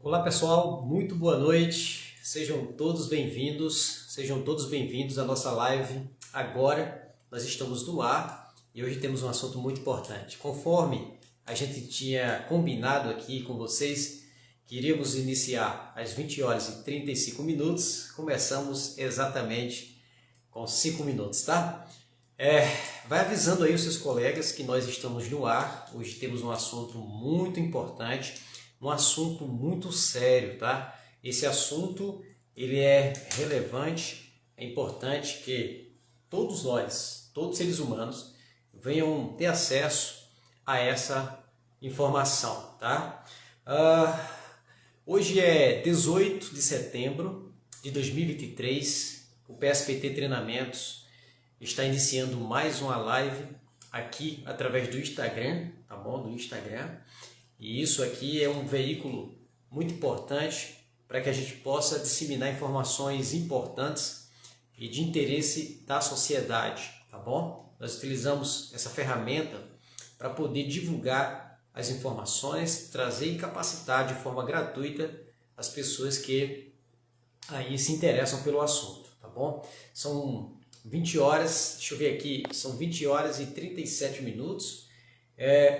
Olá pessoal, muito boa noite, sejam todos bem-vindos à nossa live. Agora nós estamos no ar e hoje temos um assunto muito importante. Conforme a gente tinha combinado aqui com vocês, que iríamos iniciar às 20 horas e 35 minutos, começamos exatamente com 5 minutos, tá? Vai avisando aí os seus colegas que nós estamos no ar. Hoje temos um assunto muito importante, um assunto muito sério, tá? Esse assunto ele é relevante, é importante que todos nós, todos seres humanos, venham ter acesso a essa informação, tá? Hoje é 18 de setembro de 2023, o PSPT Treinamentos está iniciando mais uma live aqui através do Instagram, tá bom? Do Instagram. E isso aqui é um veículo muito importante para que a gente possa disseminar informações importantes e de interesse da sociedade, tá bom? Nós utilizamos essa ferramenta para poder divulgar as informações, trazer e capacitar de forma gratuita as pessoas que aí se interessam pelo assunto, tá bom? São 20 horas, deixa eu ver aqui, são 20 horas e 37 minutos.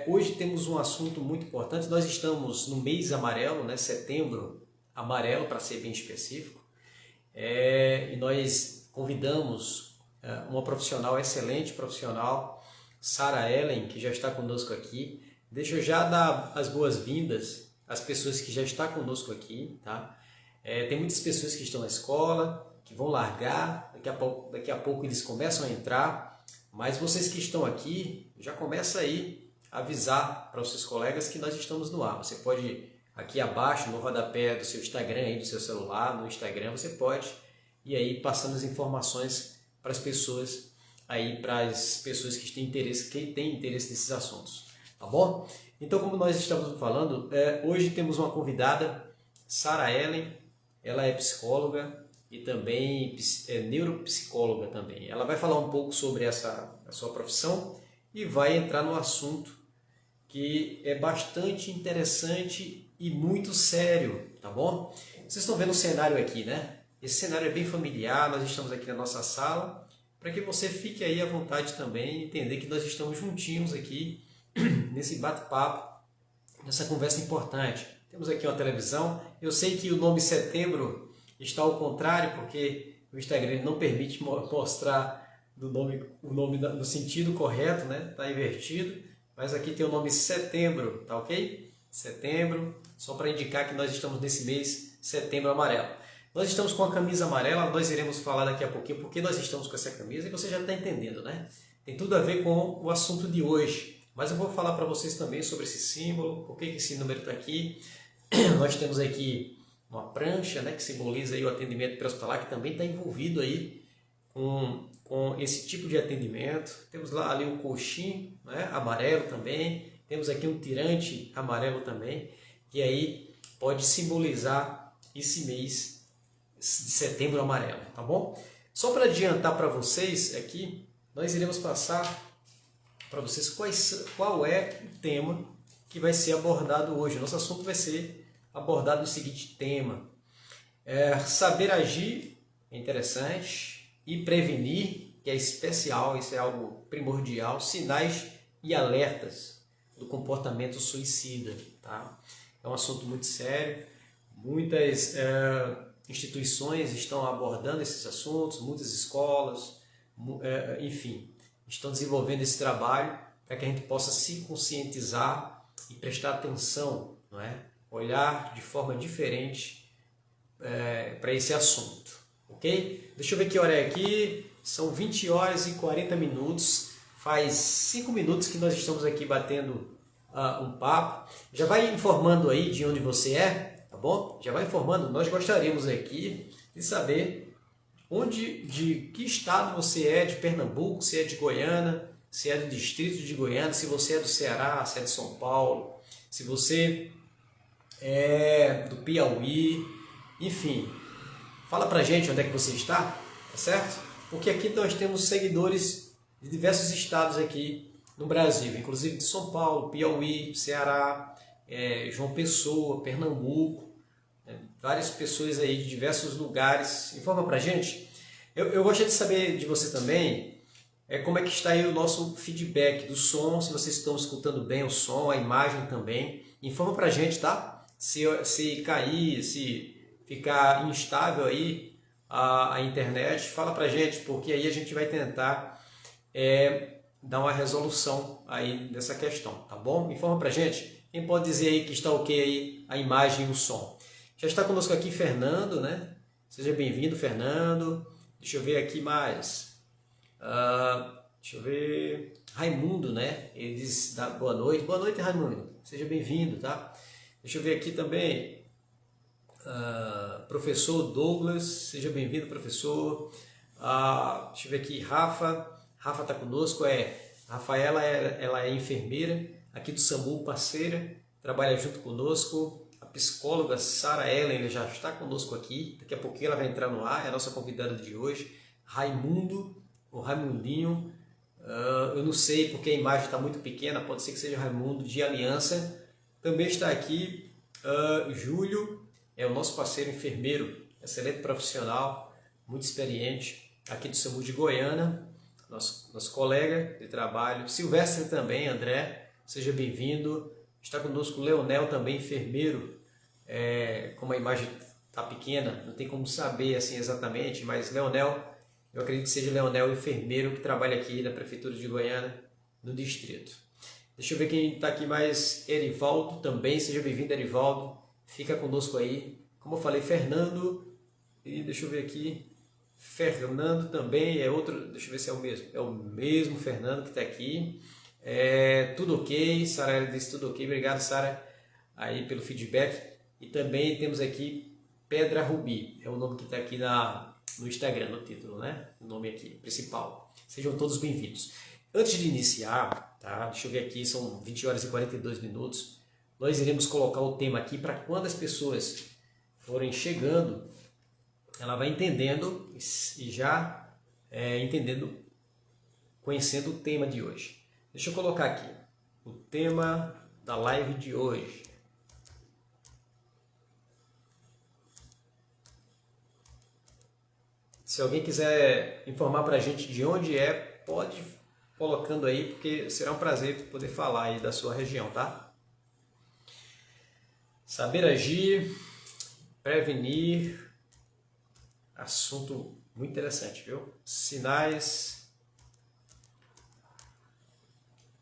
Hoje temos um assunto muito importante. Nós estamos no mês amarelo, né? Setembro amarelo, para ser bem específico, e nós convidamos uma profissional, excelente profissional, Sarah Ellen, que já está conosco aqui. Deixa eu já dar as boas-vindas às pessoas que já estão conosco aqui, tá? Tem muitas pessoas que estão na escola, que vão largar, daqui a pouco eles começam a entrar, mas vocês que estão aqui, já começa aí a avisar para os seus colegas que nós estamos no ar. Você pode, aqui abaixo, no rodapé do seu Instagram, aí, do seu celular, no Instagram, você pode ir aí passando as informações para as pessoas, que têm interesse nesses assuntos, tá bom? Então, como nós estamos falando, hoje temos uma convidada, Sarah Ellen, ela é psicóloga e também é neuropsicóloga também. Ela vai falar um pouco sobre a sua profissão e vai entrar no assunto que é bastante interessante e muito sério, tá bom? Vocês estão vendo o cenário aqui, né? Esse cenário é bem familiar, nós estamos aqui na nossa sala, para que você fique aí à vontade também e entender que nós estamos juntinhos aqui nesse bate-papo, nessa conversa importante. Temos aqui uma televisão, eu sei que o nome Setembro está ao contrário, porque o Instagram não permite mostrar o nome no sentido correto, né? Está invertido, mas aqui tem o nome Setembro, tá ok? Setembro, só para indicar que nós estamos nesse mês Setembro Amarelo. Nós estamos com a camisa amarela, nós iremos falar daqui a pouquinho porque nós estamos com essa camisa e você já está entendendo, né? Tem tudo a ver com o assunto de hoje, mas eu vou falar para vocês também sobre esse símbolo, por que esse número está aqui. Nós temos aqui uma prancha, né, que simboliza aí o atendimento pré-hospitalar, que também está envolvido aí com esse tipo de atendimento. Temos lá ali um coxim, né, amarelo também. Temos aqui um tirante amarelo também, que aí pode simbolizar esse mês de setembro amarelo, tá bom? Só para adiantar para vocês aqui, nós iremos passar para vocês qual é o tema que vai ser abordado hoje. Nosso assunto vai ser abordado no seguinte tema: saber agir é interessante e prevenir, que é especial, isso é algo primordial, sinais e alertas do comportamento suicida, tá? É um assunto muito sério, muitas instituições estão abordando esses assuntos, muitas escolas, enfim, estão desenvolvendo esse trabalho para que a gente possa se conscientizar e prestar atenção, não é? Olhar de forma diferente para esse assunto, ok? Deixa eu ver que hora é aqui, são 20 horas e 40 minutos, faz 5 minutos que nós estamos aqui batendo um papo. Já vai informando aí de onde você é, tá bom? Já vai informando, nós gostaríamos aqui de saber de que estado você é, de Pernambuco, se é de Goiânia, se é do distrito de Goiânia, se você é do Ceará, se é de São Paulo, se você é do Piauí, enfim, fala pra gente onde é que você está, tá certo? Porque aqui nós temos seguidores de diversos estados aqui no Brasil, inclusive de São Paulo, Piauí, Ceará, João Pessoa, Pernambuco, Várias pessoas aí de diversos lugares. Informa pra gente. Eu gostaria de saber de você também como é que está aí o nosso feedback do som, se vocês estão escutando bem o som, a imagem também. Informa pra gente, tá? Se cair, se ficar instável aí a internet, fala pra gente, porque aí a gente vai tentar dar uma resolução aí dessa questão, tá bom? Informa pra gente. Quem pode dizer aí que está ok aí a imagem e o som? Já está conosco aqui Fernando, né? Seja bem-vindo, Fernando. Deixa eu ver aqui mais. Deixa eu ver. Raimundo, né? Ele diz boa noite. Boa noite, Raimundo. Seja bem-vindo, tá? Deixa eu ver aqui também. Professor Douglas. Seja bem-vindo, professor. Deixa eu ver aqui. Rafa. Rafa está conosco. Rafaela, ela é enfermeira aqui do SAMU, parceira. Trabalha junto conosco. A psicóloga Sara Ellen já está conosco aqui. Daqui a pouquinho ela vai entrar no ar. É a nossa convidada de hoje. Raimundo, o Raimundinho. Eu não sei porque a imagem está muito pequena, pode ser que seja Raimundo de Aliança. Também está aqui Júlio, é o nosso parceiro enfermeiro, excelente profissional, muito experiente, aqui do SAMU de Goiânia, nosso colega de trabalho. Silvestre também, André, seja bem-vindo. Está conosco o Leonel também, enfermeiro, como a imagem está pequena, não tem como saber assim exatamente, mas Leonel, eu acredito que seja Leonel, enfermeiro que trabalha aqui na Prefeitura de Goiânia, no distrito. Deixa eu ver quem está aqui mais. Erivaldo também, seja bem-vindo, Erivaldo. Fica conosco aí. Como eu falei, Fernando. E deixa eu ver aqui. Fernando também é outro. Deixa eu ver se é o mesmo. É o mesmo Fernando que está aqui. Tudo ok. Sara disse tudo ok. Obrigado, Sara, aí pelo feedback. E também temos aqui Pedra Rubi. É o nome que está aqui no Instagram, no título, né? O nome aqui, principal. Sejam todos bem-vindos. Antes de iniciar, tá? Deixa eu ver aqui, são 20 horas e 42 minutos. Nós iremos colocar o tema aqui para quando as pessoas forem chegando, ela vai entendendo e já entendendo, conhecendo o tema de hoje. Deixa eu colocar aqui o tema da live de hoje. Se alguém quiser informar para a gente de onde pode ir colocando aí, porque será um prazer poder falar aí da sua região, tá? Saber agir, prevenir, assunto muito interessante, viu? Sinais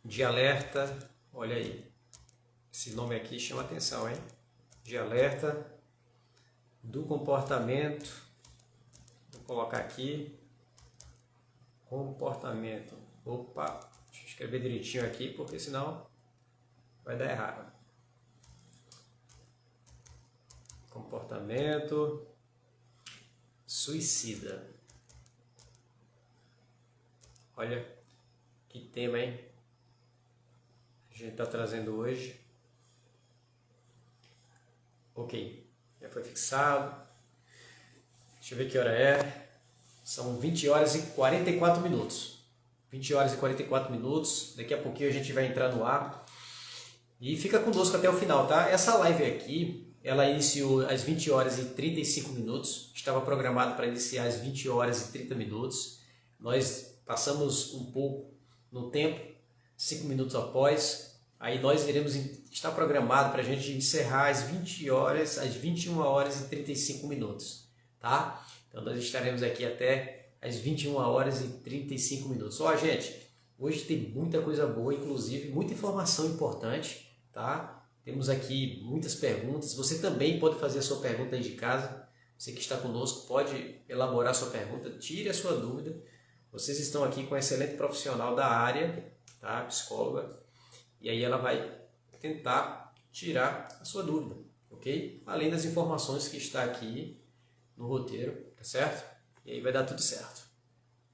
de alerta, olha aí, esse nome aqui chama atenção, hein? De alerta do comportamento. Vou colocar aqui, comportamento. Opa, deixa eu escrever direitinho aqui, porque senão vai dar errado. Comportamento suicida. Olha que tema, hein? A gente está trazendo hoje. Ok, já foi fixado. Deixa eu ver que hora é. São 20 horas e 44 minutos. 20 horas e 44 minutos. Daqui a pouquinho a gente vai entrar no ar. E fica conosco até o final, tá? Essa live aqui, ela iniciou às 20 horas e 35 minutos. Estava programado para iniciar às 20 horas e 30 minutos. Nós passamos um pouco no tempo, 5 minutos após. Aí nós iremos estar programado para a gente encerrar às 20 horas, às 21 horas e 35 minutos. Tá? Então nós estaremos aqui até às 21 horas e 35 minutos. Ó, gente, hoje tem muita coisa boa, inclusive muita informação importante, tá? Temos aqui muitas perguntas. Você também pode fazer a sua pergunta aí de casa. Você que está conosco pode elaborar a sua pergunta, tire a sua dúvida. Vocês estão aqui com um excelente profissional da área, tá? Psicóloga. E aí ela vai tentar tirar a sua dúvida, ok? Além das informações que está aqui no roteiro, tá certo? E aí vai dar tudo certo.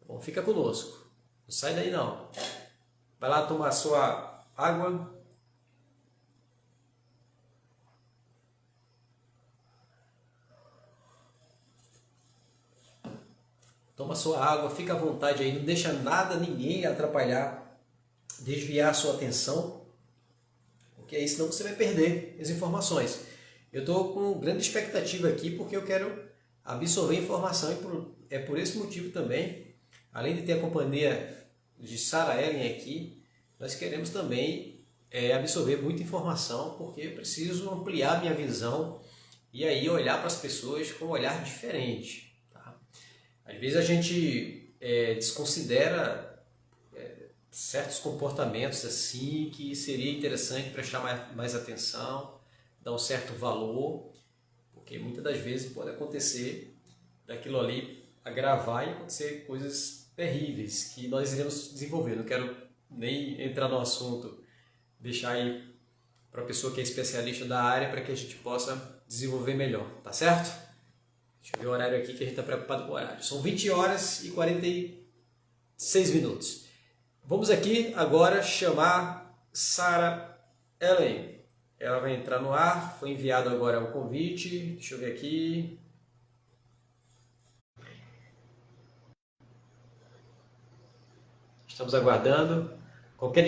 Bom, fica conosco. Não sai daí não. Vai lá tomar sua água. Toma sua água, fica à vontade aí, não deixa nada, ninguém atrapalhar, desviar a sua atenção, porque aí senão você vai perder as informações. Eu estou com grande expectativa aqui porque eu quero absorver informação e é por esse motivo também, além de ter a companhia de Sarah Ellen aqui, nós queremos também absorver muita informação porque eu preciso ampliar minha visão e aí olhar para as pessoas com um olhar diferente. Tá? Às vezes a gente desconsidera certos comportamentos assim que seria interessante prestar mais atenção, dar um certo valor, porque muitas das vezes pode acontecer daquilo ali agravar e acontecer coisas terríveis que nós iremos desenvolver. Não quero nem entrar no assunto, deixar aí para a pessoa que é especialista da área para que a gente possa desenvolver melhor, tá certo? Deixa eu ver o horário aqui que a gente está preocupado com o horário. São 20 horas e 46 minutos. Vamos aqui agora chamar Sarah Ellen. Ela vai entrar no ar, foi enviado agora o convite. Deixa eu ver aqui. Estamos aguardando. Qualquer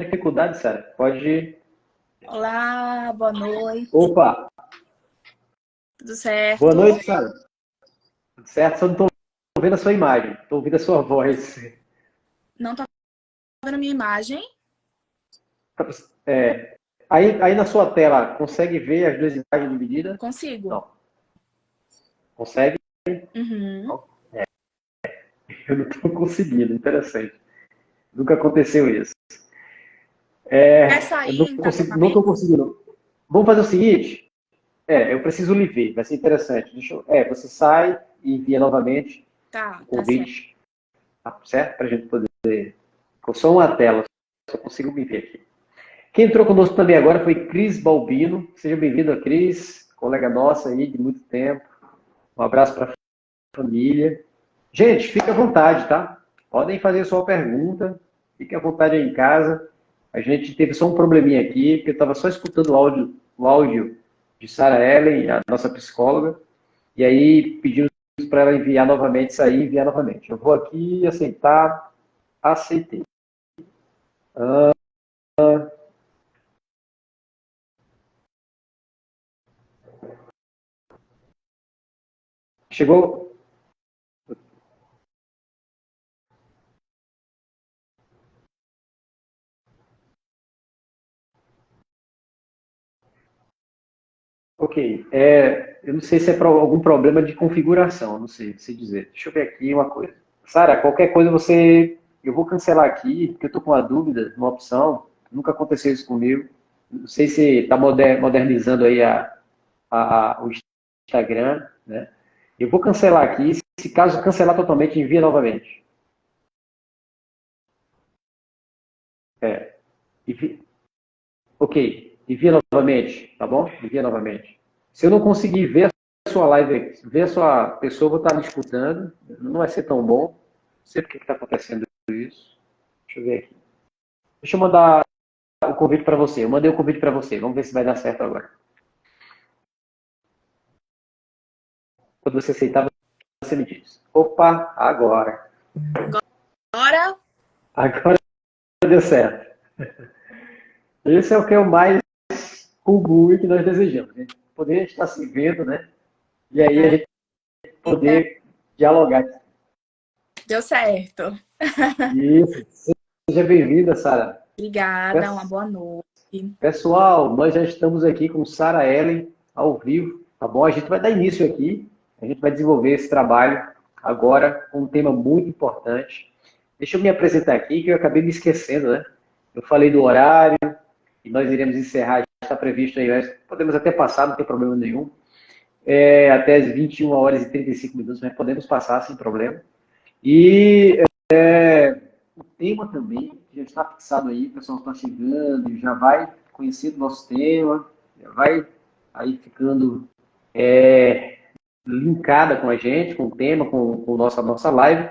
dificuldade, Sarah, pode... Olá, boa noite. Opa! Tudo certo? Boa noite, Sarah. Tudo certo? Só não estou vendo a sua imagem, estou ouvindo a sua voz. Não tá vendo a minha imagem? Aí na sua tela, consegue ver as duas imagens divididas? Consigo. Não. Consegue? Uhum. Não. Eu não estou conseguindo, interessante. Nunca aconteceu isso. Quer sair, Eu não estou conseguindo. Vamos fazer o seguinte? Eu preciso lhe ver, vai ser interessante. Você sai e envia novamente o convite. Tá certo? Para a gente poder. Ficou só uma tela, só consigo me ver aqui. Quem entrou conosco também agora foi Cris Balbino. Seja bem-vindo a Cris, colega nossa aí de muito tempo. Um abraço para a família. Gente, fique à vontade, tá? Podem fazer sua pergunta, fique à vontade aí em casa. A gente teve só um probleminha aqui, porque eu estava só escutando o áudio de Sarah Ellen, a nossa psicóloga, e aí pedimos para ela enviar novamente, sair e enviar novamente. Eu vou aqui aceitar, aceitei. Chegou? Ok. Eu não sei se é algum problema de configuração, não sei se dizer. Deixa eu ver aqui uma coisa. Sara, qualquer coisa eu vou cancelar aqui, porque eu estou com uma dúvida, uma opção. Nunca aconteceu isso comigo. Não sei se está modernizando aí o Instagram, né? Eu vou cancelar aqui. Se caso cancelar totalmente, envia novamente. Envi- Ok, envia novamente, tá bom? Envia novamente. Se eu não conseguir ver a sua live, ver a sua pessoa, eu vou estar me escutando, não vai ser tão bom. Não sei por que está acontecendo isso. Deixa eu ver aqui. Deixa eu mandar o convite para você. Eu mandei o convite para você. Vamos ver se vai dar certo agora. Quando você aceitar, você me diz. Opa, agora. Agora? Agora deu certo. Esse é o que é o mais comum e que nós desejamos. Né? Poder estar se vendo, né? E aí a gente poder dialogar. Deu certo. Isso. Seja bem-vinda, Sara. Obrigada, uma boa noite. Pessoal, nós já estamos aqui com Sarah Ellen ao vivo, tá bom? A gente vai dar início aqui, a gente vai desenvolver esse trabalho agora com um tema muito importante. Deixa eu me apresentar aqui, que eu acabei me esquecendo, né? Eu falei do horário e nós iremos encerrar, está previsto aí, podemos até passar, não tem problema nenhum, até as 21 horas e 35 minutos, mas podemos passar sem problema. E o tema também já está fixado aí, o pessoal está chegando, já vai conhecendo o nosso tema, já vai aí ficando linkada com a gente, com o tema, com a nossa live.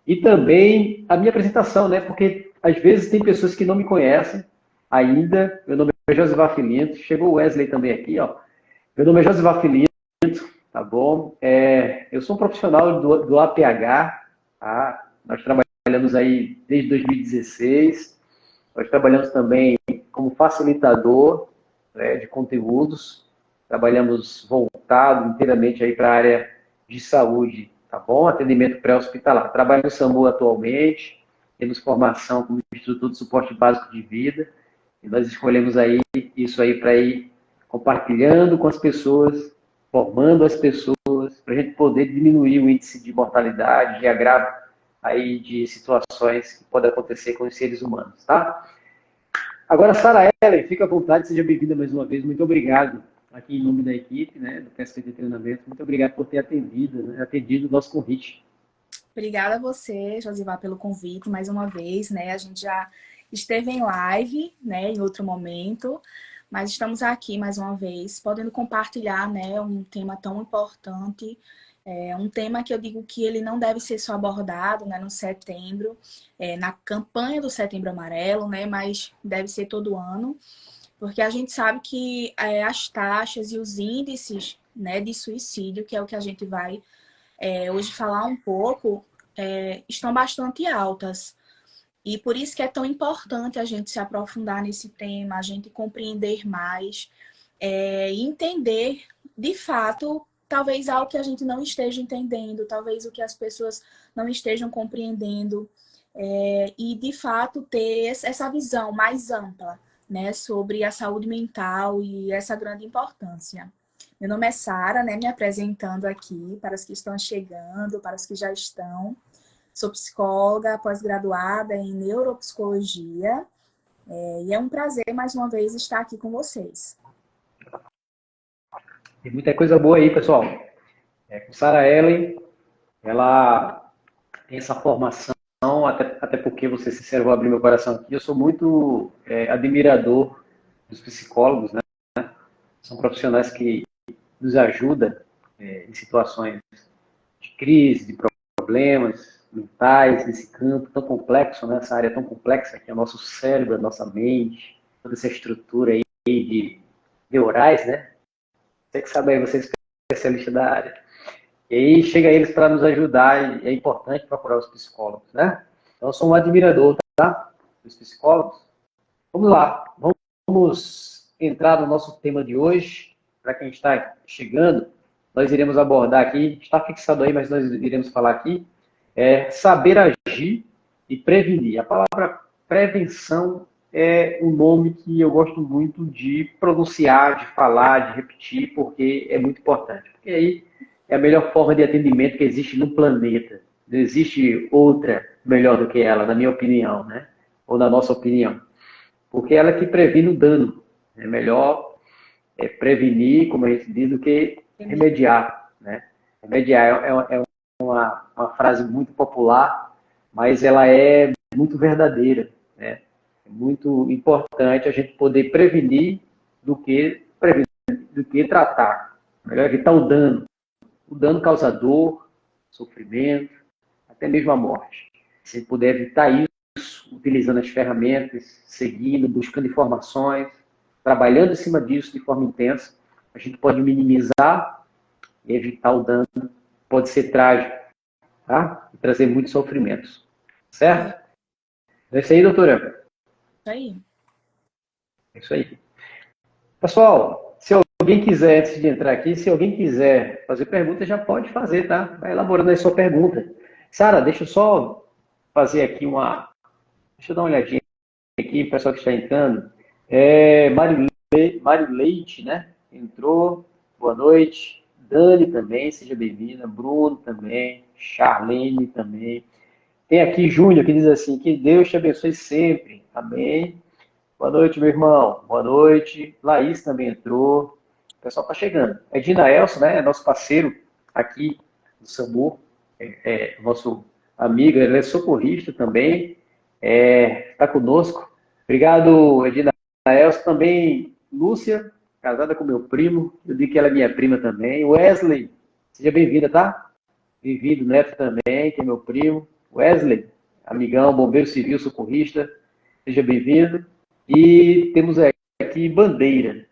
E também a minha apresentação, né? Porque às vezes tem pessoas que não me conhecem ainda. Meu nome é Josivar Filinto, chegou o Wesley também aqui, ó. Meu nome é Josivar Filinto, tá bom? Eu sou um profissional do APH, tá? Nós trabalhamos aí desde 2016. Nós trabalhamos também como facilitador, né, de conteúdos. trabalhamos voltado inteiramente aí para a área de saúde, tá bom? Atendimento pré-hospitalar. Trabalho no SAMU atualmente, temos formação como Instituto de Suporte Básico de Vida, e nós escolhemos aí isso aí para ir compartilhando com as pessoas, formando as pessoas, para a gente poder diminuir o índice de mortalidade, de agravo aí de situações que podem acontecer com os seres humanos, tá? Agora, Sara Ellen, fica à vontade, seja bem-vinda mais uma vez. Muito obrigado aqui em nome da equipe, né, do PSPT Treinamento. Muito obrigado por ter atendido o nosso convite. Obrigada a você, Josivar, pelo convite mais uma vez, né? A gente já esteve em live, né, em outro momento, mas estamos aqui mais uma vez, podendo compartilhar, né, um tema tão importante, um tema que eu digo que ele não deve ser só abordado, né, no setembro, na campanha do Setembro Amarelo, né, mas deve ser todo ano, porque a gente sabe que as taxas e os índices, né, de suicídio, que é o que a gente vai hoje falar um pouco, estão bastante altas. E por isso que é tão importante a gente se aprofundar nesse tema, a gente compreender mais, e entender, de fato, talvez algo que a gente não esteja entendendo, talvez o que as pessoas não estejam compreendendo, e, de fato, ter essa visão mais ampla, né, sobre a saúde mental e essa grande importância. Meu nome é Sara, né, me apresentando aqui para os que estão chegando, para os que já estão. Sou psicóloga, pós-graduada em neuropsicologia, e é um prazer, mais uma vez, estar aqui com vocês. Tem muita coisa boa aí, pessoal. Com Sara Ellen, ela tem essa formação, até porque, vou ser sincero, vou abrir meu coração aqui, eu sou muito admirador dos psicólogos, né? São profissionais que nos ajudam em situações de crise, de problemas mentais, nesse campo tão complexo, né? Essa área tão complexa que é o nosso cérebro, a nossa mente, toda essa estrutura aí de neurais, né? Você que sabe aí, você é especialista da área. E aí chega eles para nos ajudar, e é importante procurar os psicólogos, né? Então eu sou um admirador, tá? Dos psicólogos. Vamos lá, vamos entrar no nosso tema de hoje. Para quem está chegando, nós iremos abordar aqui, está fixado aí, mas nós iremos falar aqui, saber agir e prevenir. A palavra prevenção é um nome que eu gosto muito de pronunciar, de falar, de repetir, porque é muito importante. Porque aí é a melhor forma de atendimento que existe no planeta. Não existe outra melhor do que ela, na minha opinião, né? Ou na nossa opinião. Porque ela que previne o dano. É melhor prevenir, como a gente diz, do que remediar, né? Remediar é uma frase muito popular, mas ela é muito verdadeira, né? É muito importante a gente poder prevenir do que tratar. Melhor evitar o dano. O dano causa dor, sofrimento, até mesmo a morte. Se puder evitar isso, utilizando as ferramentas, seguindo, buscando informações, trabalhando em cima disso de forma intensa, a gente pode minimizar e evitar o dano. Pode ser trágico, tá? E trazer muitos sofrimentos. Certo? É isso aí, doutora? Isso aí. É isso aí. Pessoal, se alguém quiser, antes de entrar aqui, se alguém quiser fazer pergunta, já pode fazer, tá? Vai elaborando aí sua pergunta. Sara, deixa eu só fazer aqui Deixa eu dar uma olhadinha aqui, pessoal que está entrando. Mário Leite, né? Entrou. Boa noite. Dani também, seja bem-vinda. Bruno também. Charlene também. Tem aqui Júnior que diz assim, que Deus te abençoe sempre. Amém. Boa noite, meu irmão. Boa noite. Laís também entrou. O pessoal está chegando. Edina Elson, né? Nosso parceiro aqui do SAMU. Nosso amigo, ele é socorrista também. Está conosco. Obrigado, Edina Elson. Também, Lúcia, casada com meu primo. Eu digo que ela é minha prima também. Wesley, seja bem-vinda, tá? Bem-vindo, Neto também, que é meu primo. Wesley, amigão, bombeiro civil, socorrista. Seja bem-vindo. E temos aqui Bandeira.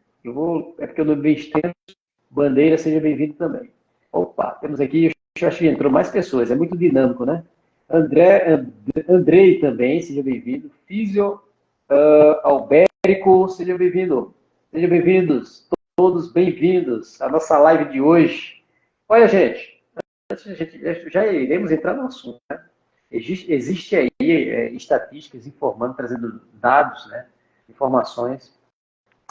É porque eu não bem extenso. Bandeira, seja bem-vindo também. Opa, temos aqui, eu acho que entrou mais pessoas, é muito dinâmico, né? Andrei também, seja bem-vindo. Albérico, seja bem-vindo. Sejam bem-vindos todos bem-vindos à nossa live de hoje. Olha, gente, já iremos entrar no assunto, né? Existe aí estatísticas informando, trazendo dados, né? Informações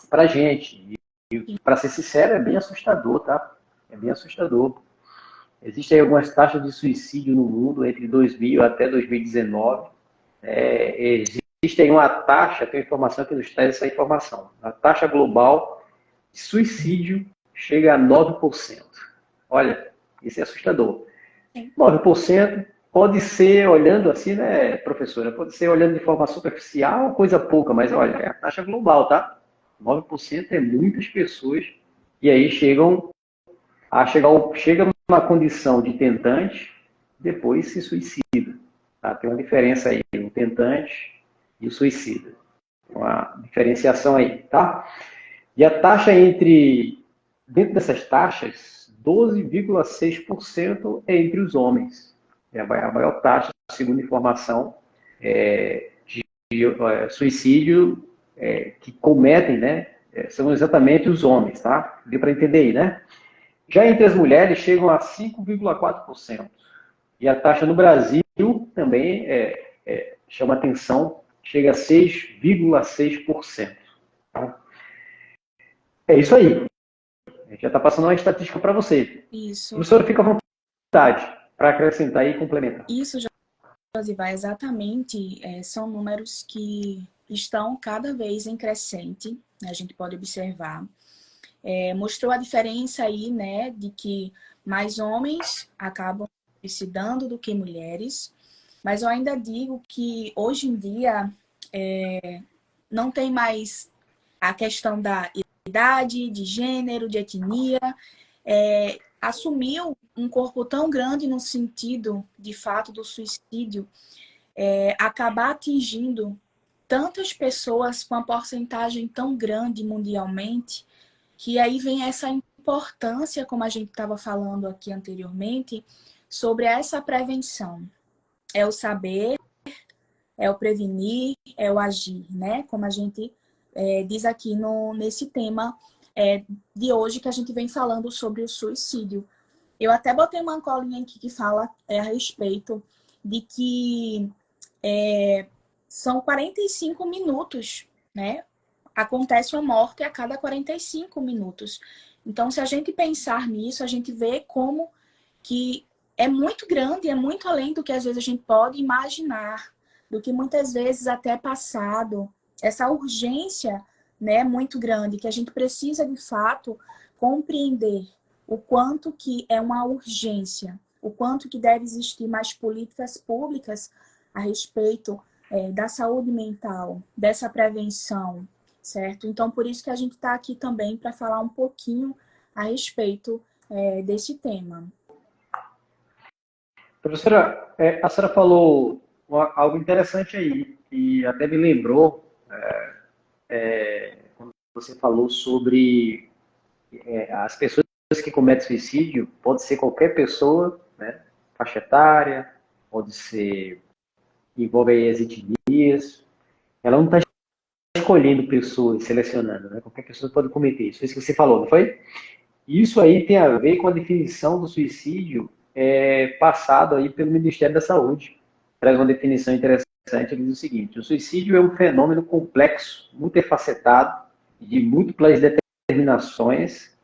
para a gente. E, para ser sincero, é bem assustador, tá? É bem assustador. Existem algumas taxas de suicídio no mundo entre 2000 até 2019. Existe aí uma taxa, tem informação que nos traz essa informação. A taxa global de suicídio chega a 9%. Olha, isso é assustador. 9% pode ser, olhando assim, né, professora? Pode ser olhando de forma superficial, coisa pouca, mas olha, é a taxa global, tá? 9% é muitas pessoas e aí chegam numa condição de tentante, depois se suicida. Tá? Tem uma diferença aí, o tentante e o suicida. Uma diferenciação aí, tá? E a taxa dentro dessas taxas, 12,6% é entre os homens. É a maior taxa, segundo informação, de suicídio que cometem, né? São exatamente os homens, tá? Deu para entender aí, né? Já entre as mulheres chegam a 5,4%. E a taxa no Brasil também chama atenção, chega a 6,6%. Tá? É isso aí. A gente já está passando uma estatística para você. Isso. Professora, fica à vontade para acrescentar e complementar. Isso, Josivar, exatamente. São números que estão cada vez em crescente, né? A gente pode observar. Mostrou a diferença aí, né, de que mais homens acabam suicidando do que mulheres. Mas eu ainda digo que hoje em dia não tem mais a questão da idade, de gênero, de etnia. Assumiu um corpo tão grande no sentido, de fato, do suicídio, acabar atingindo tantas pessoas com uma porcentagem tão grande mundialmente, que aí vem essa importância, como a gente estava falando aqui anteriormente, sobre essa prevenção. É o saber, é o prevenir, é o agir, né? Como a gente diz aqui nesse tema de hoje que a gente vem falando sobre o suicídio. Eu até botei uma colinha aqui que fala a respeito de que são 45 minutos, né? Acontece uma morte a cada 45 minutos. Então, se a gente pensar nisso, a gente vê como que é muito grande, é muito além do que às vezes a gente pode imaginar, do que muitas vezes até é passado. Essa urgência, né, muito grande, que a gente precisa, de fato, compreender o quanto que é uma urgência, o quanto que deve existir mais políticas públicas a respeito da saúde mental, dessa prevenção, certo? Então, por isso que a gente está aqui também para falar um pouquinho a respeito desse tema. Professora, a senhora falou algo interessante aí, que até me lembrou quando você falou sobre as pessoas que cometem suicídio, pode ser qualquer pessoa, né? Faixa etária, pode ser, envolve aí as etnias. Ela não está escolhendo pessoas, selecionando, né? Qualquer pessoa pode cometer isso. Foi isso que você falou, não foi? Isso aí tem a ver com a definição do suicídio passado aí pelo Ministério da Saúde. Traz uma definição interessante, ele diz o seguinte: o suicídio é um fenômeno complexo, multifacetado, de múltiplas determinações,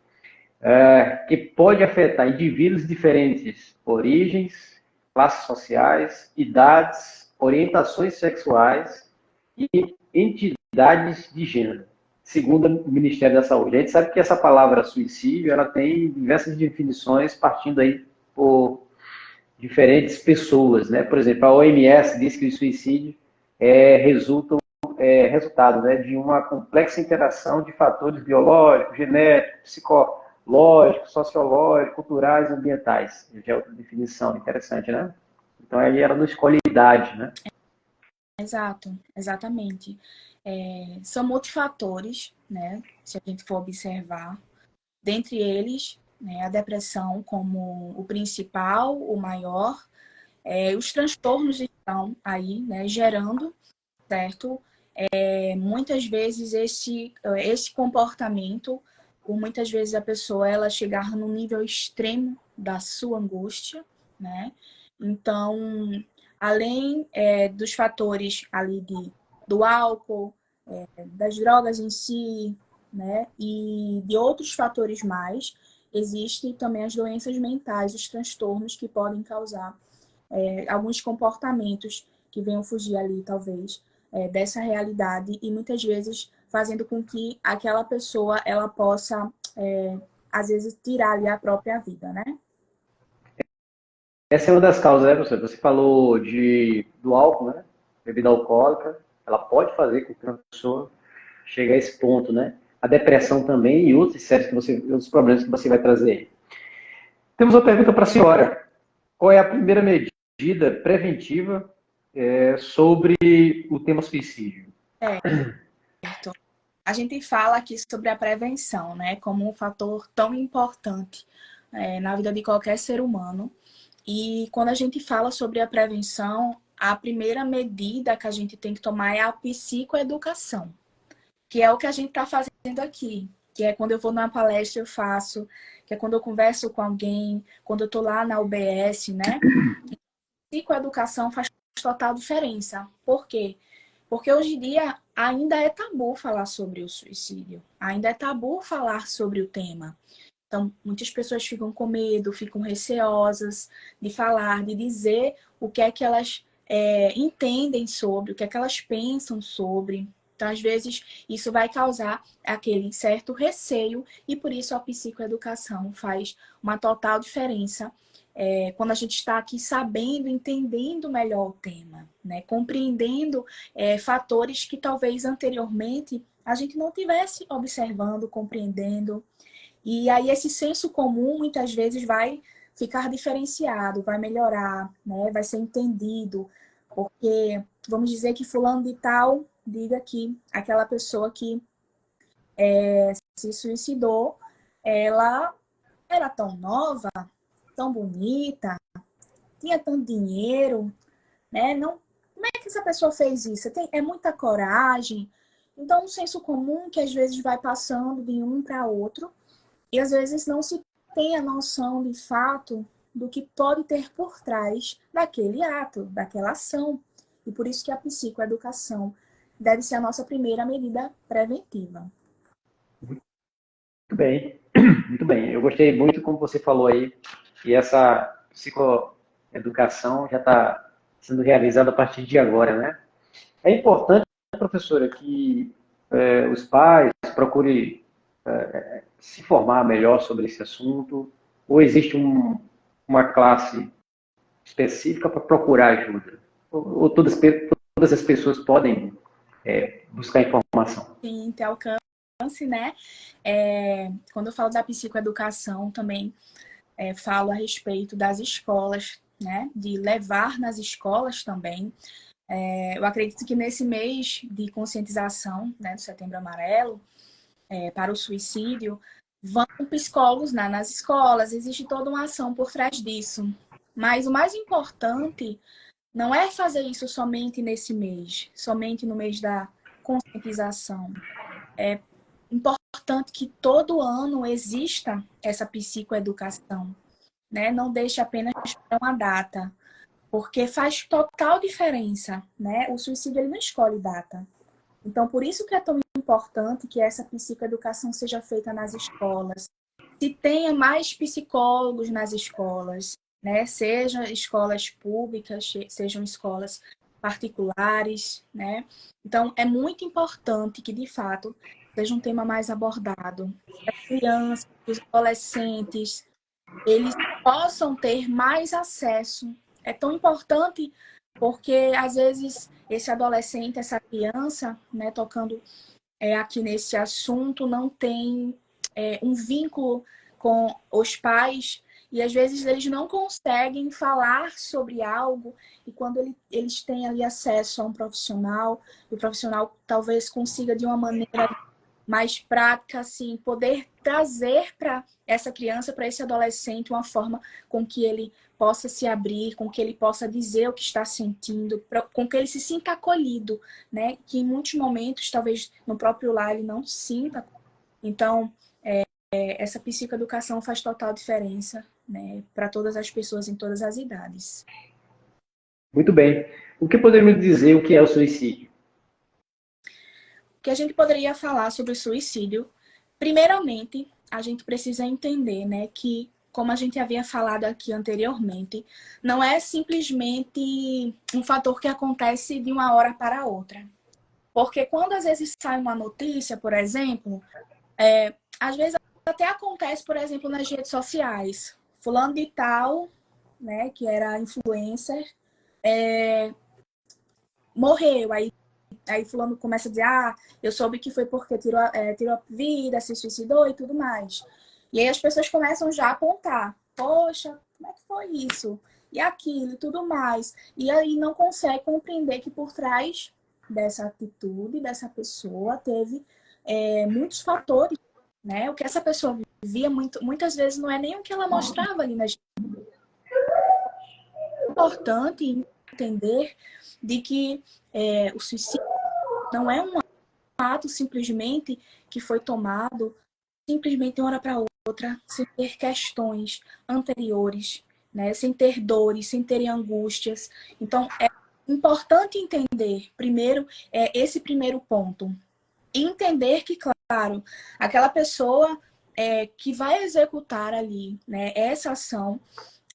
que pode afetar indivíduos de diferentes origens, classes sociais, idades, orientações sexuais e entidades de gênero, segundo o Ministério da Saúde. A gente sabe que essa palavra suicídio, ela tem diversas definições partindo aí por diferentes pessoas, né? Por exemplo, a OMS diz que o suicídio resultado, né, de uma complexa interação de fatores biológicos, genéticos, psicológicos, sociológicos, culturais, ambientais. Já é outra definição interessante, né? Então aí ela não escolhe idade, né? Exato, exatamente. São multifatores, né? Se a gente for observar. Dentre eles, né, a depressão como o principal, o maior. Os transtornos estão aí, né, gerando, certo? Muitas vezes esse comportamento por muitas vezes a pessoa ela chegar no nível extremo da sua angústia, né? Então, além dos fatores ali do álcool, das drogas em si, né? E de outros fatores mais, existem também as doenças mentais, os transtornos que podem causar alguns comportamentos que venham fugir ali, talvez, dessa realidade e muitas vezes fazendo com que aquela pessoa ela possa, às vezes, tirar ali a própria vida, né? Essa é uma das causas, né, professor? Você falou do álcool, né? Bebida alcoólica, ela pode fazer com que uma pessoa chegue a esse ponto, né? A depressão também e outros problemas que você vai trazer aí. Temos uma pergunta para a senhora. Qual é a primeira medida preventiva sobre o tema suicídio? Certo. A gente fala aqui sobre a prevenção, né? Como um fator tão importante na vida de qualquer ser humano. E quando a gente fala sobre a prevenção, a primeira medida que a gente tem que tomar é a psicoeducação, que é o que a gente está fazendo aqui, que é quando eu vou numa palestra eu faço, que é quando eu converso com alguém, quando eu estou lá na UBS, né? Psicoeducação faz total diferença. Por quê? Porque hoje em dia ainda é tabu falar sobre o suicídio, ainda é tabu falar sobre o tema. Então, muitas pessoas ficam com medo, ficam receosas de falar, de dizer o que é que elas entendem sobre, o que é que elas pensam sobre. Então, às vezes, isso vai causar aquele certo receio e por isso a psicoeducação faz uma total diferença quando a gente está aqui sabendo, entendendo melhor o tema, né? Compreendendo fatores que talvez anteriormente a gente não tivesse observando, compreendendo. E aí esse senso comum muitas vezes vai ficar diferenciado, vai melhorar, né? Vai ser entendido, porque vamos dizer que fulano de tal diga que aquela pessoa que se suicidou, ela era tão nova, tão bonita, tinha tanto dinheiro, né? Não, como é que essa pessoa fez isso? É muita coragem. Então, um senso comum que às vezes vai passando de um para outro e às vezes não se tem a noção de fato do que pode ter por trás daquele ato, daquela ação. E por isso que a psicoeducação deve ser a nossa primeira medida preventiva. Muito bem, muito bem. Eu gostei muito como você falou aí, que essa psicoeducação já está sendo realizada a partir de agora, né? É importante, professora, que os pais procurem se informar melhor sobre esse assunto, ou existe uma classe específica para procurar ajuda? Ou todas as pessoas podem buscar informação? Sim, ter alcance, né? Quando eu falo da psicoeducação, também falo a respeito das escolas, né? De levar nas escolas também. Eu acredito que nesse mês de conscientização, né, do Setembro Amarelo, para o suicídio, vão psicólogos nas escolas, existe toda uma ação por trás disso. Mas o mais importante não é fazer isso somente nesse mês, somente no mês da conscientização. É importante que todo ano exista essa psicoeducação, né? Não deixe apenas para uma data, porque faz total diferença, né? O suicídio ele não escolhe data. Então, por isso que é tão importante que essa psicoeducação seja feita nas escolas. Se tenha mais psicólogos nas escolas, né? Sejam escolas públicas, sejam escolas particulares, né? Então, é muito importante que, de fato, seja um tema mais abordado. As crianças, os adolescentes, eles possam ter mais acesso. É tão importante porque, às vezes, esse adolescente, essa criança, né, tocando aqui nesse assunto, não tem um vínculo com os pais e, às vezes, eles não conseguem falar sobre algo e quando eles têm ali acesso a um profissional, o profissional talvez consiga, de uma maneira mais prática, assim, poder trazer para essa criança, para esse adolescente, uma forma com que ele possa se abrir, com que ele possa dizer o que está sentindo, com que ele se sinta acolhido, né? Que em muitos momentos, talvez no próprio lar, ele não se sinta. Então, essa psicoeducação faz total diferença, né, para todas as pessoas em todas as idades. Muito bem. O que podemos dizer o que é o suicídio? O que a gente poderia falar sobre o suicídio? Primeiramente, a gente precisa entender, né, que, como a gente havia falado aqui anteriormente, não é simplesmente um fator que acontece de uma hora para outra. Porque quando às vezes sai uma notícia, por exemplo, às vezes até acontece, por exemplo, nas redes sociais. Fulano de tal, né, que era influencer, morreu. Aí fulano começa a dizer, eu soube que foi porque tirou a vida, se suicidou e tudo mais. E aí as pessoas começam já a apontar. Poxa, como é que foi isso? E aquilo e tudo mais. E aí não consegue compreender que por trás dessa atitude, dessa pessoa, teve muitos fatores, né? O que essa pessoa vivia muitas vezes não é nem o que ela mostrava ali nas... É importante entender de que o suicídio não é um ato simplesmente que foi tomado simplesmente de uma hora para outra, sem ter questões anteriores, né? Sem ter dores, sem ter angústias. Então, é importante entender, primeiro, esse primeiro ponto. E entender que, claro, aquela pessoa que vai executar ali, né, essa ação,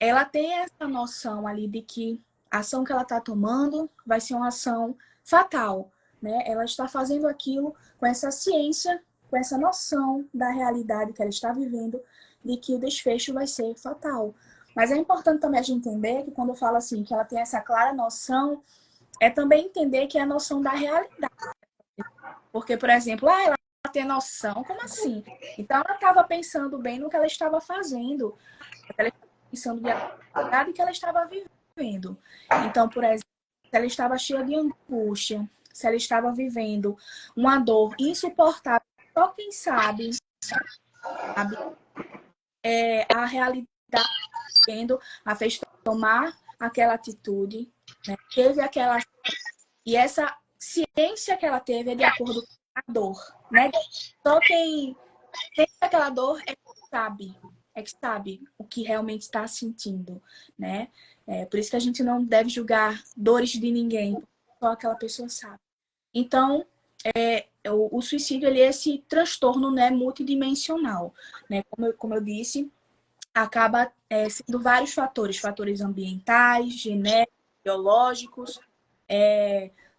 ela tem essa noção ali de que a ação que ela está tomando vai ser uma ação fatal, né? Ela está fazendo aquilo com essa ciência, com essa noção da realidade que ela está vivendo, de que o desfecho vai ser fatal. Mas é importante também a gente entender que quando eu falo assim, que ela tem essa clara noção, é também entender que é a noção da realidade. Porque, por exemplo, ela tem noção, como assim? Então ela estava pensando bem no que ela estava fazendo, ela estava pensando de realidade que ela estava vivendo. Então, por exemplo, se ela estava cheia de angústia, se ela estava vivendo uma dor insuportável, só quem sabe a realidade vendo a fez tomar aquela atitude, né? Teve aquela... E essa ciência que ela teve é de acordo com a dor, né? Só quem tem aquela dor é que sabe o que realmente está sentindo, né? Por isso que a gente não deve julgar dores de ninguém, só aquela pessoa sabe. Então, o suicídio ele é esse transtorno, né, multidimensional, né? Como eu disse, acaba sendo vários fatores ambientais, genéticos, biológicos,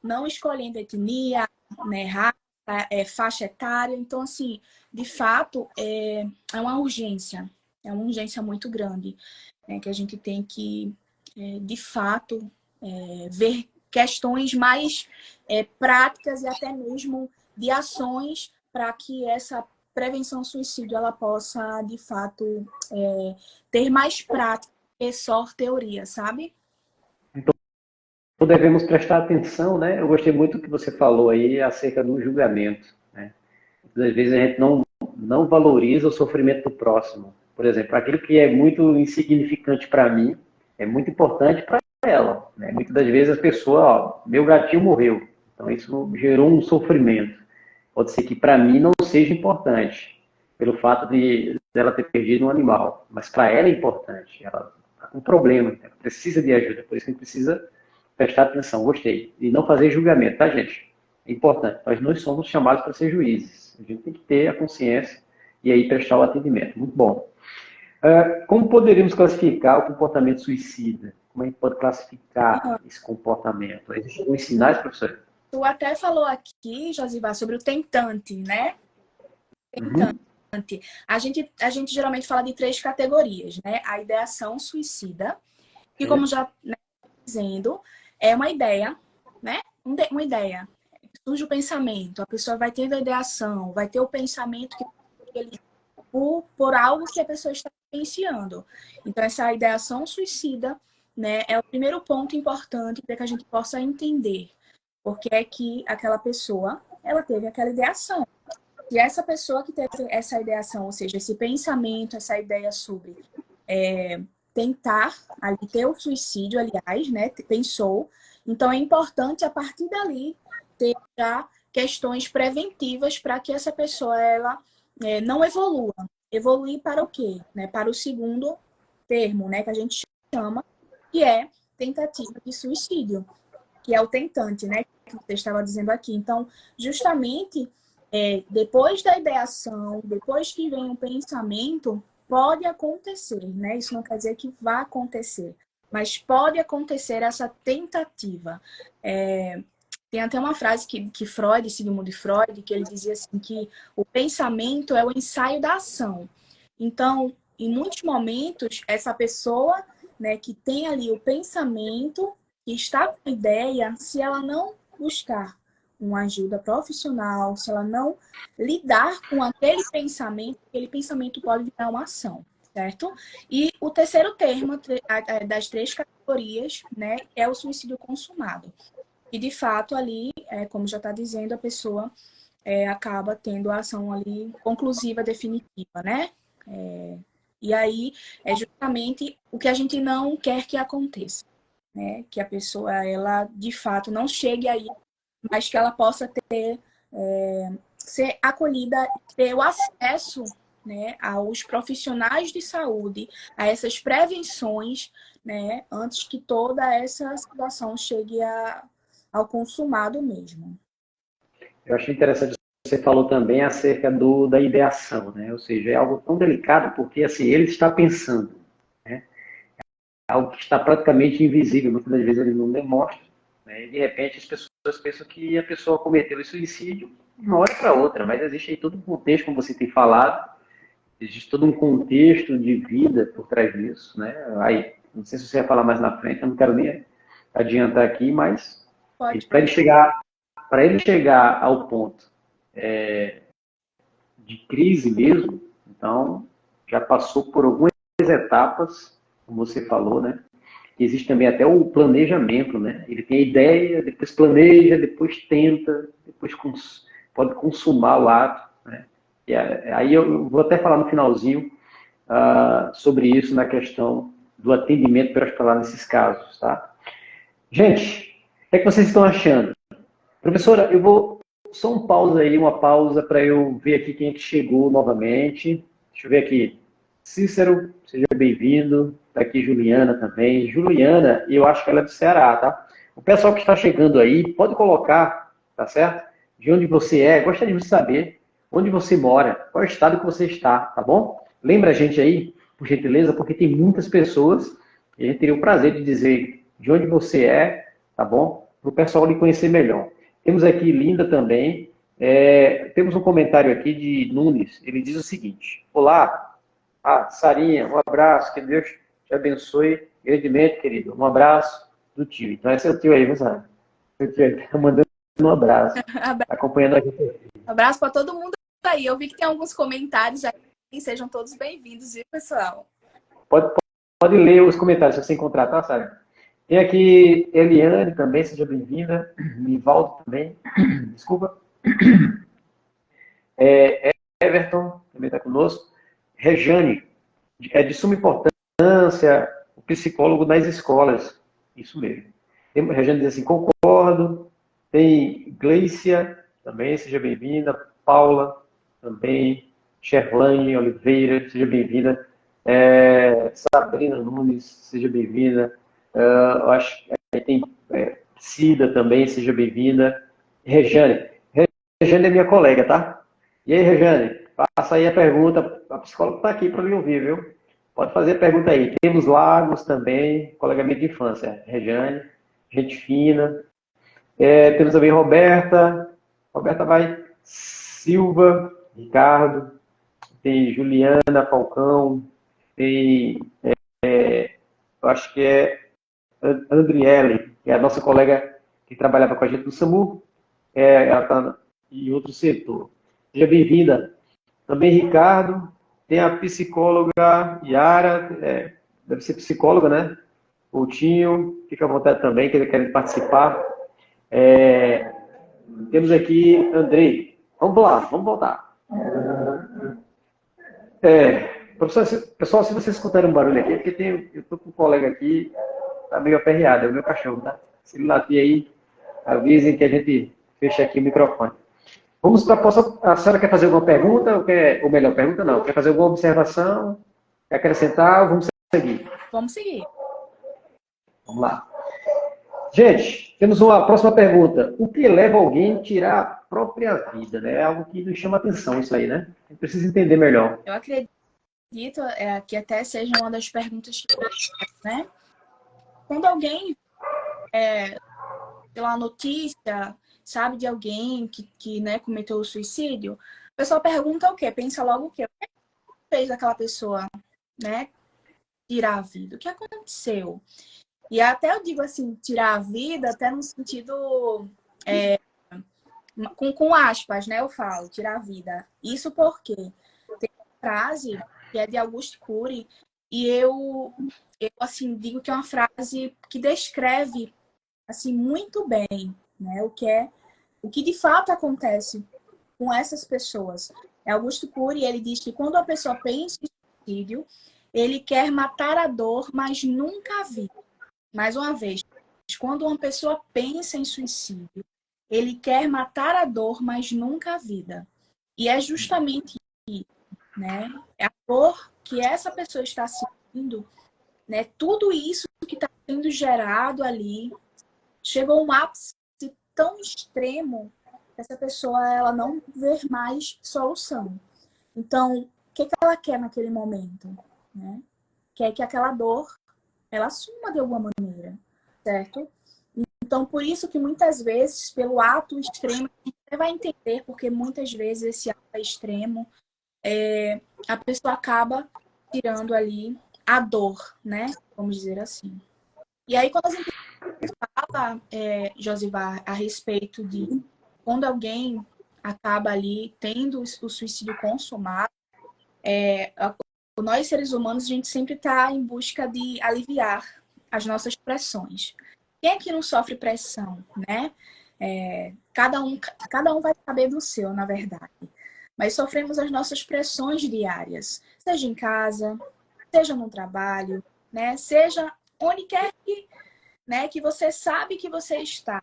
não escolhendo etnia, né, raça, faixa etária. Então, assim, de fato, é uma urgência muito grande, né, que a gente tem que, de fato, ver questões mais práticas e até mesmo de ações para que essa prevenção ao suicídio ela possa, de fato, ter mais prática que só teoria, sabe? Então, devemos prestar atenção, né? Eu gostei muito do que você falou aí acerca do julgamento, né? Às vezes a gente não valoriza o sofrimento do próximo. Por exemplo, aquilo que é muito insignificante para mim é muito importante para ela, né? Muitas das vezes a pessoa, meu gatinho morreu, então isso gerou um sofrimento. Pode ser que para mim não seja importante, pelo fato de ela ter perdido um animal, mas para ela é importante. Ela está com um problema, ela precisa de ajuda, por isso que a gente precisa prestar atenção. Gostei. E não fazer julgamento, tá, gente? É importante. Nós não somos chamados para ser juízes. A gente tem que ter a consciência e aí prestar o atendimento. Muito bom. Como poderíamos classificar o comportamento suicida? Como a gente pode classificar esse comportamento? Existem alguns sinais, professor? Tu até falou aqui, Josivar, sobre o tentante, né? Tentante. A gente geralmente fala de 3 categorias, né? A ideação suicida, que como já dizendo, é uma ideia, né? Uma ideia. Surge o pensamento, a pessoa vai tendo a ideação, vai ter o pensamento que ele por algo que a pessoa está vivenciando. Então, essa ideação suicida, né, é o primeiro ponto importante para que a gente possa entender porque é que aquela pessoa, ela teve aquela ideação. E essa pessoa que teve essa ideação, ou seja, esse pensamento, essa ideia sobre tentar ali, ter o suicídio, aliás, né, pensou. Então, é importante, a partir dali, ter já questões preventivas para que essa pessoa ela, não evolua, evoluir para o quê? Né? Para o segundo termo, né? Que a gente chama, que é tentativa de suicídio, que é o tentante, né? Que você estava dizendo aqui. Então, justamente, depois da ideação, depois que vem o pensamento, pode acontecer, né? Isso não quer dizer que vai acontecer, mas pode acontecer essa tentativa. Tem até uma frase que Freud, Sigmund Freud, que ele dizia assim que o pensamento é o ensaio da ação. Então, em muitos momentos, essa pessoa, né, que tem ali o pensamento, que está com a ideia, se ela não buscar uma ajuda profissional, se ela não lidar com aquele pensamento pode virar uma ação, certo? E o terceiro termo das três categorias, né, é o suicídio consumado. E, de fato, ali, como já está dizendo, a pessoa acaba tendo a ação ali conclusiva, definitiva, né? E aí é justamente o que a gente não quer que aconteça, né? Que a pessoa, ela, de fato, não chegue aí, mas que ela possa ser acolhida, ter o acesso, né, aos profissionais de saúde, a essas prevenções, né, antes que toda essa situação chegue ao consumado mesmo. Eu achei interessante que você falou também acerca da ideação, né? Ou seja, é algo tão delicado porque assim, ele está pensando, né? Algo que está praticamente invisível, muitas das vezes ele não demonstra, né? E de repente as pessoas pensam que a pessoa cometeu esse suicídio de uma hora para outra, mas existe aí todo um contexto, como você tem falado, existe todo um contexto de vida por trás disso, né? Aí, não sei se você vai falar mais na frente, eu não quero nem adiantar aqui, mas Pode. para ele chegar ao ponto de crise mesmo, então já passou por algumas etapas, como você falou, né? Existe também até o planejamento, né? Ele tem a ideia, depois planeja, depois tenta, depois pode consumar o ato, né? E aí eu vou até falar no finalzinho sobre isso na questão do atendimento pré-hospitalar nesses casos, tá? Gente, o que é que vocês estão achando? Professora, eu vou só uma pausa para eu ver aqui quem é que chegou novamente. Deixa eu ver aqui. Cícero, seja bem-vindo. Está aqui Juliana também. Juliana, eu acho que ela é do Ceará, tá? O pessoal que está chegando aí, pode colocar, tá certo? De onde você é, gostaria de saber onde você mora, qual estado que você está, tá bom? Lembra a gente aí, por gentileza, porque tem muitas pessoas e a gente teria o prazer de dizer de onde você é, tá bom? Para o pessoal lhe conhecer melhor. Temos aqui Linda também. Temos um comentário aqui de Nunes. Ele diz o seguinte: olá, Sarinha, um abraço, que Deus te abençoe grandemente, querido. Um abraço do tio. Então, esse é o tio aí, viu, Sara? O tio aí tá mandando um abraço, tá acompanhando a gente. Abraço para todo mundo aí. Eu vi que tem alguns comentários aí. Sejam todos bem-vindos, viu, pessoal? Pode ler os comentários se você encontrar, tá, Sara? Tem aqui Eliane também, seja bem-vinda. Nivaldo também, desculpa. Everton também está conosco. Rejane, é de suma importância o psicólogo nas escolas. Isso mesmo. Rejane diz assim, concordo. Tem Gleicia também, seja bem-vinda. Paula também. Sherlane Oliveira, seja bem-vinda. Sabrina Nunes, seja bem-vinda. Eu acho que tem Cida também, seja bem-vinda. Rejane é minha colega, tá? E aí, Rejane, passa aí a pergunta. A psicóloga está aqui para me ouvir, viu? Pode fazer a pergunta aí. Temos Lagos também, colega minha de infância. Rejane, gente fina. Temos também Roberta. Roberta vai. Silva, Ricardo. Tem Juliana Falcão. Tem, eu acho que é Andriele, que é a nossa colega que trabalhava com a gente no SAMU. Ela está em outro setor. Seja bem-vinda. Também Ricardo, tem a psicóloga Yara, deve ser psicóloga, né? Coutinho, fica à vontade também, que ele quer participar. Temos aqui Andrei. Vamos lá, vamos voltar. Pessoal, se vocês escutarem um barulho aqui, é porque eu estou com um colega aqui, tá meio aperreado, é o meu cachorro, tá? Se ele latir aí, avisem que a gente fecha aqui o microfone. Vamos para a senhora quer fazer alguma pergunta? Ou melhor, pergunta não. Quer fazer alguma observação? Quer acrescentar? Vamos seguir. Vamos seguir. Vamos lá. Gente, temos uma próxima pergunta. O que leva alguém a tirar a própria vida? Né? É algo que nos chama atenção isso aí, né? A gente precisa entender melhor. Eu acredito que até seja uma das perguntas que, né? Quando alguém, pela notícia, sabe de alguém que né, cometeu o suicídio, o pessoal pergunta o quê? Pensa logo o quê? O que fez aquela pessoa, né, tirar a vida? O que aconteceu? E até eu digo assim, tirar a vida, até no sentido, com aspas, né? Eu falo, tirar a vida. Isso porque tem uma frase que é de Augusto Cury, e eu assim, digo que é uma frase que descreve assim, muito bem, né? O que de fato acontece com essas pessoas. Augusto Cury, ele diz que quando a pessoa pensa em suicídio, ele quer matar a dor, mas nunca a vida. Mais uma vez, quando uma pessoa pensa em suicídio, ele quer matar a dor, mas nunca a vida. E é justamente isso, né? É a dor que essa pessoa está sentindo, né? Tudo isso que está sendo gerado ali chegou a um ápice tão extremo que essa pessoa ela não vê mais solução. Então, o que ela quer naquele momento? Né? Quer que aquela dor ela suma de alguma maneira, certo? Então, por isso que muitas vezes, pelo ato extremo, você vai entender, porque muitas vezes esse ato é extremo, a pessoa acaba tirando ali a dor, né? Vamos dizer assim. E aí, quando a gente fala, Josivar, a respeito de quando alguém acaba ali tendo o suicídio consumado, nós seres humanos, a gente sempre está em busca de aliviar as nossas pressões. Quem é que não sofre pressão, né? Cada um vai saber do seu, na verdade. Mas sofremos as nossas pressões diárias, seja em casa, seja no trabalho, né? Seja onde quer que, né, que você sabe que você está.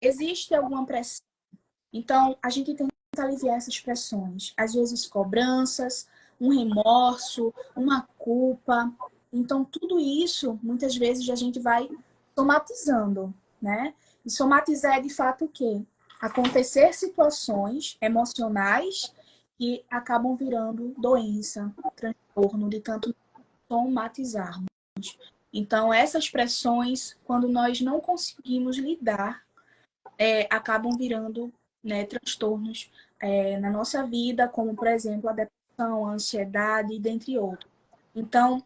Existe alguma pressão. Então, a gente tenta aliviar essas pressões. Às vezes, cobranças, um remorso, uma culpa. Então, tudo isso, muitas vezes, a gente vai somatizando, né? E somatizar é, de fato, o quê? Acontecer situações emocionais que acabam virando doença, transtorno, de tanto somatizarmos. Então, essas pressões, quando nós não conseguimos lidar, acabam virando, né, transtornos na nossa vida, como, por exemplo, a depressão, a ansiedade, dentre outros. Então,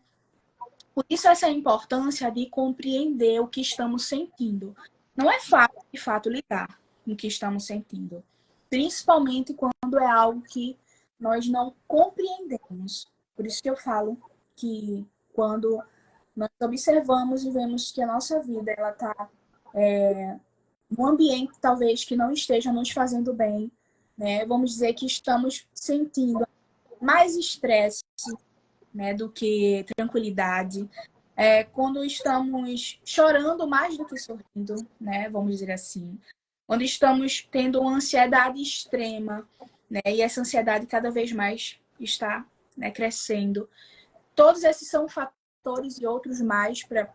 por isso essa importância de compreender o que estamos sentindo. Não é fácil, de fato, lidar com o que estamos sentindo, principalmente quando é algo que nós não compreendemos. Por isso que eu falo que quando nós observamos e vemos que a nossa vida ela está num ambiente talvez que não esteja nos fazendo bem, né? Vamos dizer que estamos sentindo mais estresse, né, do que tranquilidade. Quando estamos chorando mais do que sorrindo, né? Vamos dizer assim. Quando estamos tendo uma ansiedade extrema, né? E essa ansiedade cada vez mais está, né, crescendo. Todos esses são fatores e outros mais para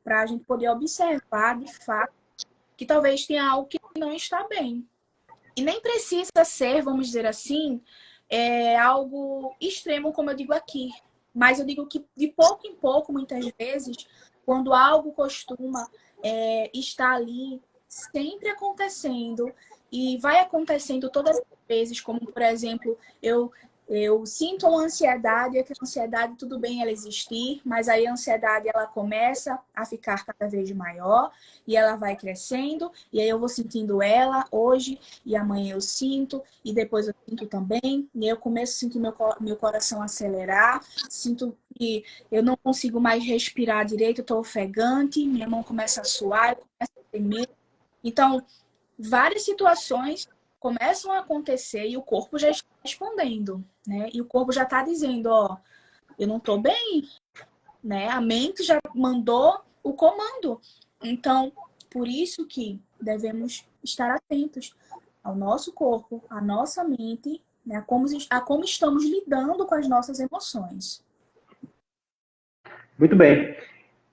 a gente poder observar de fato que talvez tenha algo que não está bem. E nem precisa ser, vamos dizer assim, algo extremo, como eu digo aqui. Mas eu digo que de pouco em pouco, muitas vezes, quando algo costuma estar ali sempre acontecendo, e vai acontecendo todas as vezes, como, por exemplo, eu sinto uma ansiedade, é que a ansiedade, tudo bem ela existir, mas aí a ansiedade ela começa a ficar cada vez maior e ela vai crescendo, e aí eu vou sentindo ela hoje e amanhã eu sinto, e depois eu sinto também, e eu começo a sentir meu coração acelerar, sinto que eu não consigo mais respirar direito, eu estou ofegante, minha mão começa a suar, eu começo a tremer. Então, várias situações começam a acontecer e o corpo já está respondendo, né? E o corpo já está dizendo, ó, eu não estou bem, né? A mente já mandou o comando. Então, por isso que devemos estar atentos ao nosso corpo, à nossa mente, né, a como estamos lidando com as nossas emoções. Muito bem.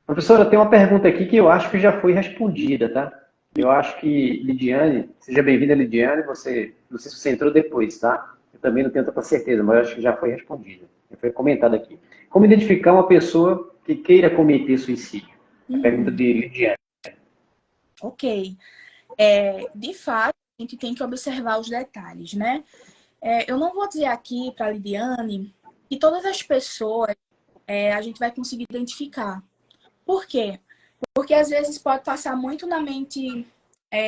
Professora, tem uma pergunta aqui que eu acho que já foi respondida, tá? Eu acho que Lidiane, seja bem-vinda, Lidiane, você, não sei se você entrou depois, tá? Eu também não tenho tanta certeza, mas eu acho que já foi respondida. Já foi comentada aqui. Como identificar uma pessoa que queira cometer suicídio? A pergunta de Lidiane. Ok. De fato, a gente tem que observar os detalhes, né? Eu não vou dizer aqui para a Lidiane que todas as pessoas a gente vai conseguir identificar. Por quê? Porque às vezes pode passar muito na mente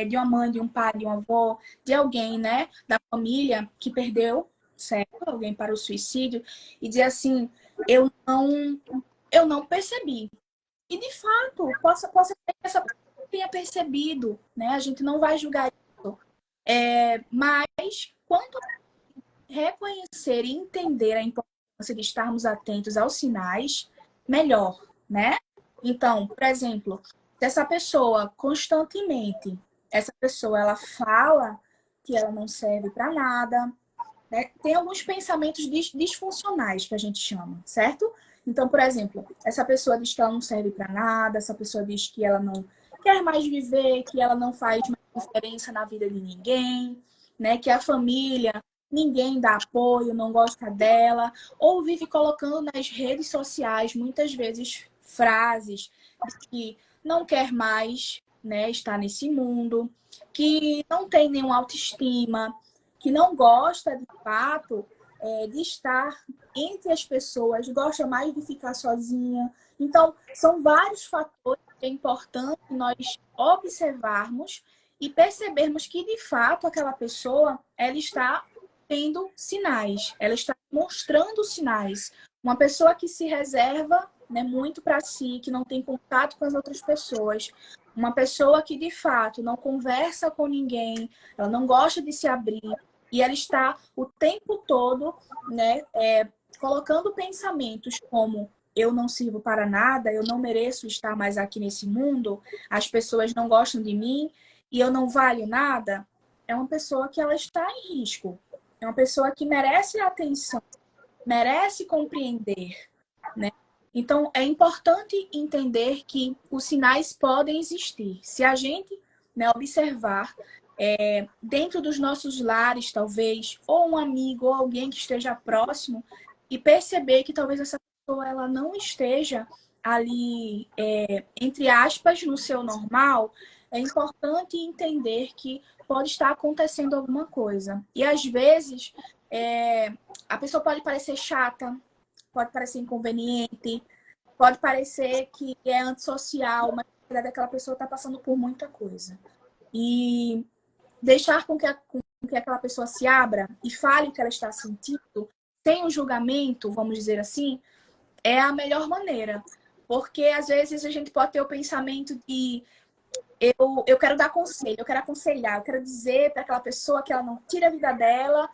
de uma mãe, de um pai, de uma avó, de alguém, né, da família que perdeu, certo? Alguém para o suicídio e dizer assim, eu não percebi. E de fato, possa ser que essa pessoa tenha percebido, né? A gente não vai julgar isso. Mas quanto a reconhecer e entender a importância de estarmos atentos aos sinais, melhor, né? Então, por exemplo, se essa pessoa constantemente, essa pessoa ela fala que ela não serve para nada, né? Tem alguns pensamentos disfuncionais que a gente chama, certo? Então, por exemplo, essa pessoa diz que ela não serve para nada, essa pessoa diz que ela não quer mais viver, que ela não faz mais diferença na vida de ninguém, né? Que a família, ninguém dá apoio, não gosta dela, ou vive colocando nas redes sociais muitas vezes frases de que não quer mais, né, estar nesse mundo, que não tem nenhuma autoestima, que não gosta de fato de estar entre as pessoas, gosta mais de ficar sozinha. Então, são vários fatores que é importante nós observarmos e percebermos que, de fato, aquela pessoa ela está tendo sinais, ela está mostrando sinais. Uma pessoa que se reserva, né, muito para si, que não tem contato com as outras pessoas, uma pessoa que, de fato, não conversa com ninguém, ela não gosta de se abrir, e ela está o tempo todo, né, colocando pensamentos como eu não sirvo para nada, eu não mereço estar mais aqui nesse mundo, as pessoas não gostam de mim e eu não valho nada, é uma pessoa que ela está em risco. É uma pessoa que merece atenção, merece compreender, né? Então, é importante entender que os sinais podem existir. Se a gente, né, observar dentro dos nossos lares, talvez, ou um amigo, ou alguém que esteja próximo, e perceber que talvez essa pessoa ela não esteja ali, entre aspas, no seu normal, é importante entender que pode estar acontecendo alguma coisa. E às vezes, a pessoa pode parecer chata, pode parecer inconveniente, pode parecer que é antissocial, mas na verdade aquela pessoa está passando por muita coisa. E deixar com que aquela pessoa se abra e fale o que ela está sentindo, sem um julgamento, vamos dizer assim, é a melhor maneira. Porque às vezes a gente pode ter o pensamento de eu quero dar conselho, eu quero aconselhar, eu quero dizer para aquela pessoa que ela não tira a vida dela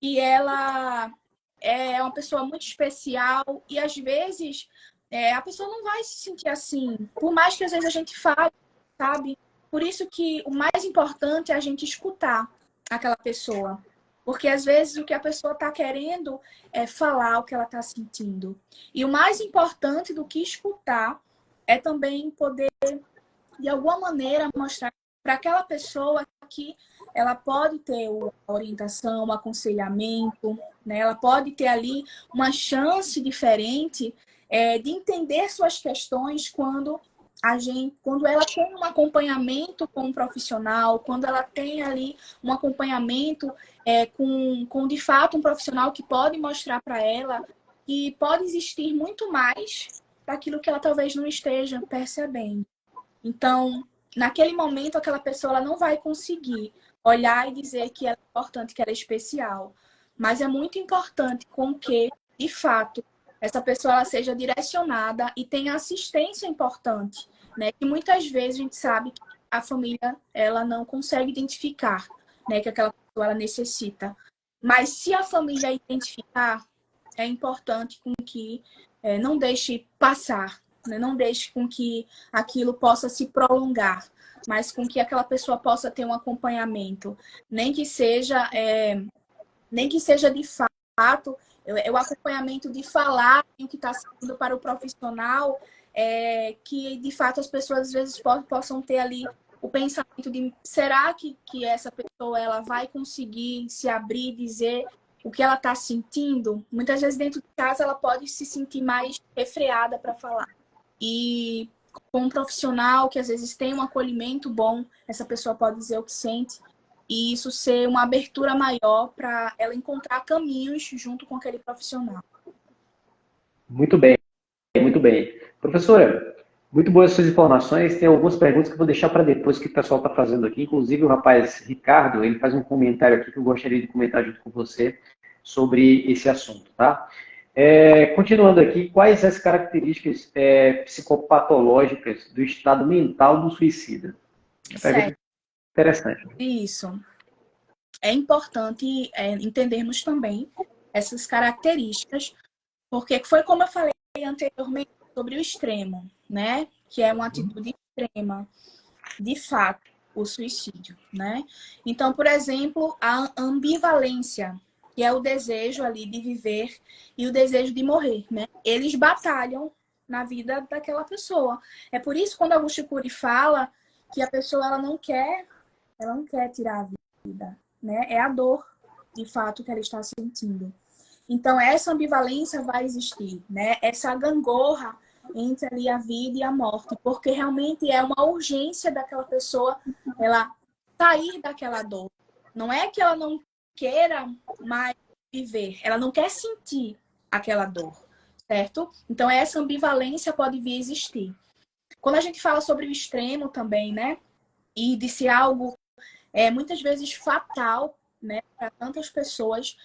e ela é uma pessoa muito especial e às vezes a pessoa não vai se sentir assim, por mais que às vezes a gente fale, sabe? Por isso que o mais importante é a gente escutar aquela pessoa. Porque às vezes o que a pessoa está querendo é falar o que ela está sentindo. E o mais importante do que escutar é também poder, de alguma maneira, mostrar para aquela pessoa que ela pode ter a orientação, o aconselhamento, né? Ela pode ter ali uma chance diferente de entender suas questões quando ela tem um acompanhamento com um profissional, quando ela tem ali um acompanhamento com de fato um profissional que pode mostrar para ela que pode existir muito mais daquilo que ela talvez não esteja percebendo. Então, naquele momento, aquela pessoa ela não vai conseguir olhar e dizer que ela é importante, que ela é especial. Mas é muito importante com que, de fato, essa pessoa ela seja direcionada e tenha assistência importante, né? Que muitas vezes a gente sabe que a família ela não consegue identificar, né? Que aquela pessoa ela necessita. Mas se a família identificar, é importante com que não deixe passar, né? Não deixe com que aquilo possa se prolongar. mas com que aquela pessoa possa ter um acompanhamento, nem que seja, de fato, o acompanhamento de falar o que está sendo para o profissional, que de fato as pessoas às vezes possam ter ali o pensamento de será que essa pessoa ela vai conseguir se abrir, dizer o que ela está sentindo? Muitas vezes dentro de casa ela pode se sentir mais refreada para falar. E com um profissional que às vezes tem um acolhimento bom, essa pessoa pode dizer o que sente e isso ser uma abertura maior para ela encontrar caminhos junto com aquele profissional. Muito bem, muito bem. Professora, muito boas suas informações. Tem algumas perguntas que eu vou deixar para depois que o pessoal está fazendo aqui. Inclusive o rapaz Ricardo, ele faz um comentário aqui que eu gostaria de comentar junto com você sobre esse assunto, tá? Continuando aqui, quais as características psicopatológicas do estado mental do suicida? Certo. Interessante. Isso. É importante entendermos também essas características, porque foi como eu falei anteriormente sobre o extremo, né? Que é uma atitude extrema, de fato, o suicídio, né? Então, por exemplo, a ambivalência, que é o desejo ali de viver e o desejo de morrer, né? Eles batalham na vida daquela pessoa. É por isso quando Augusto Cury fala que a pessoa ela não quer tirar a vida, né? É a dor, de fato, que ela está sentindo. Então, essa ambivalência vai existir, né? Essa gangorra entre ali a vida e a morte, porque realmente é uma urgência daquela pessoa ela sair daquela dor. Não é que ela não queira mais viver, ela não quer sentir aquela dor, certo? Então, essa ambivalência pode vir a existir. Quando a gente fala sobre o extremo também, né? E de ser algo muitas vezes fatal, né, para tantas pessoas,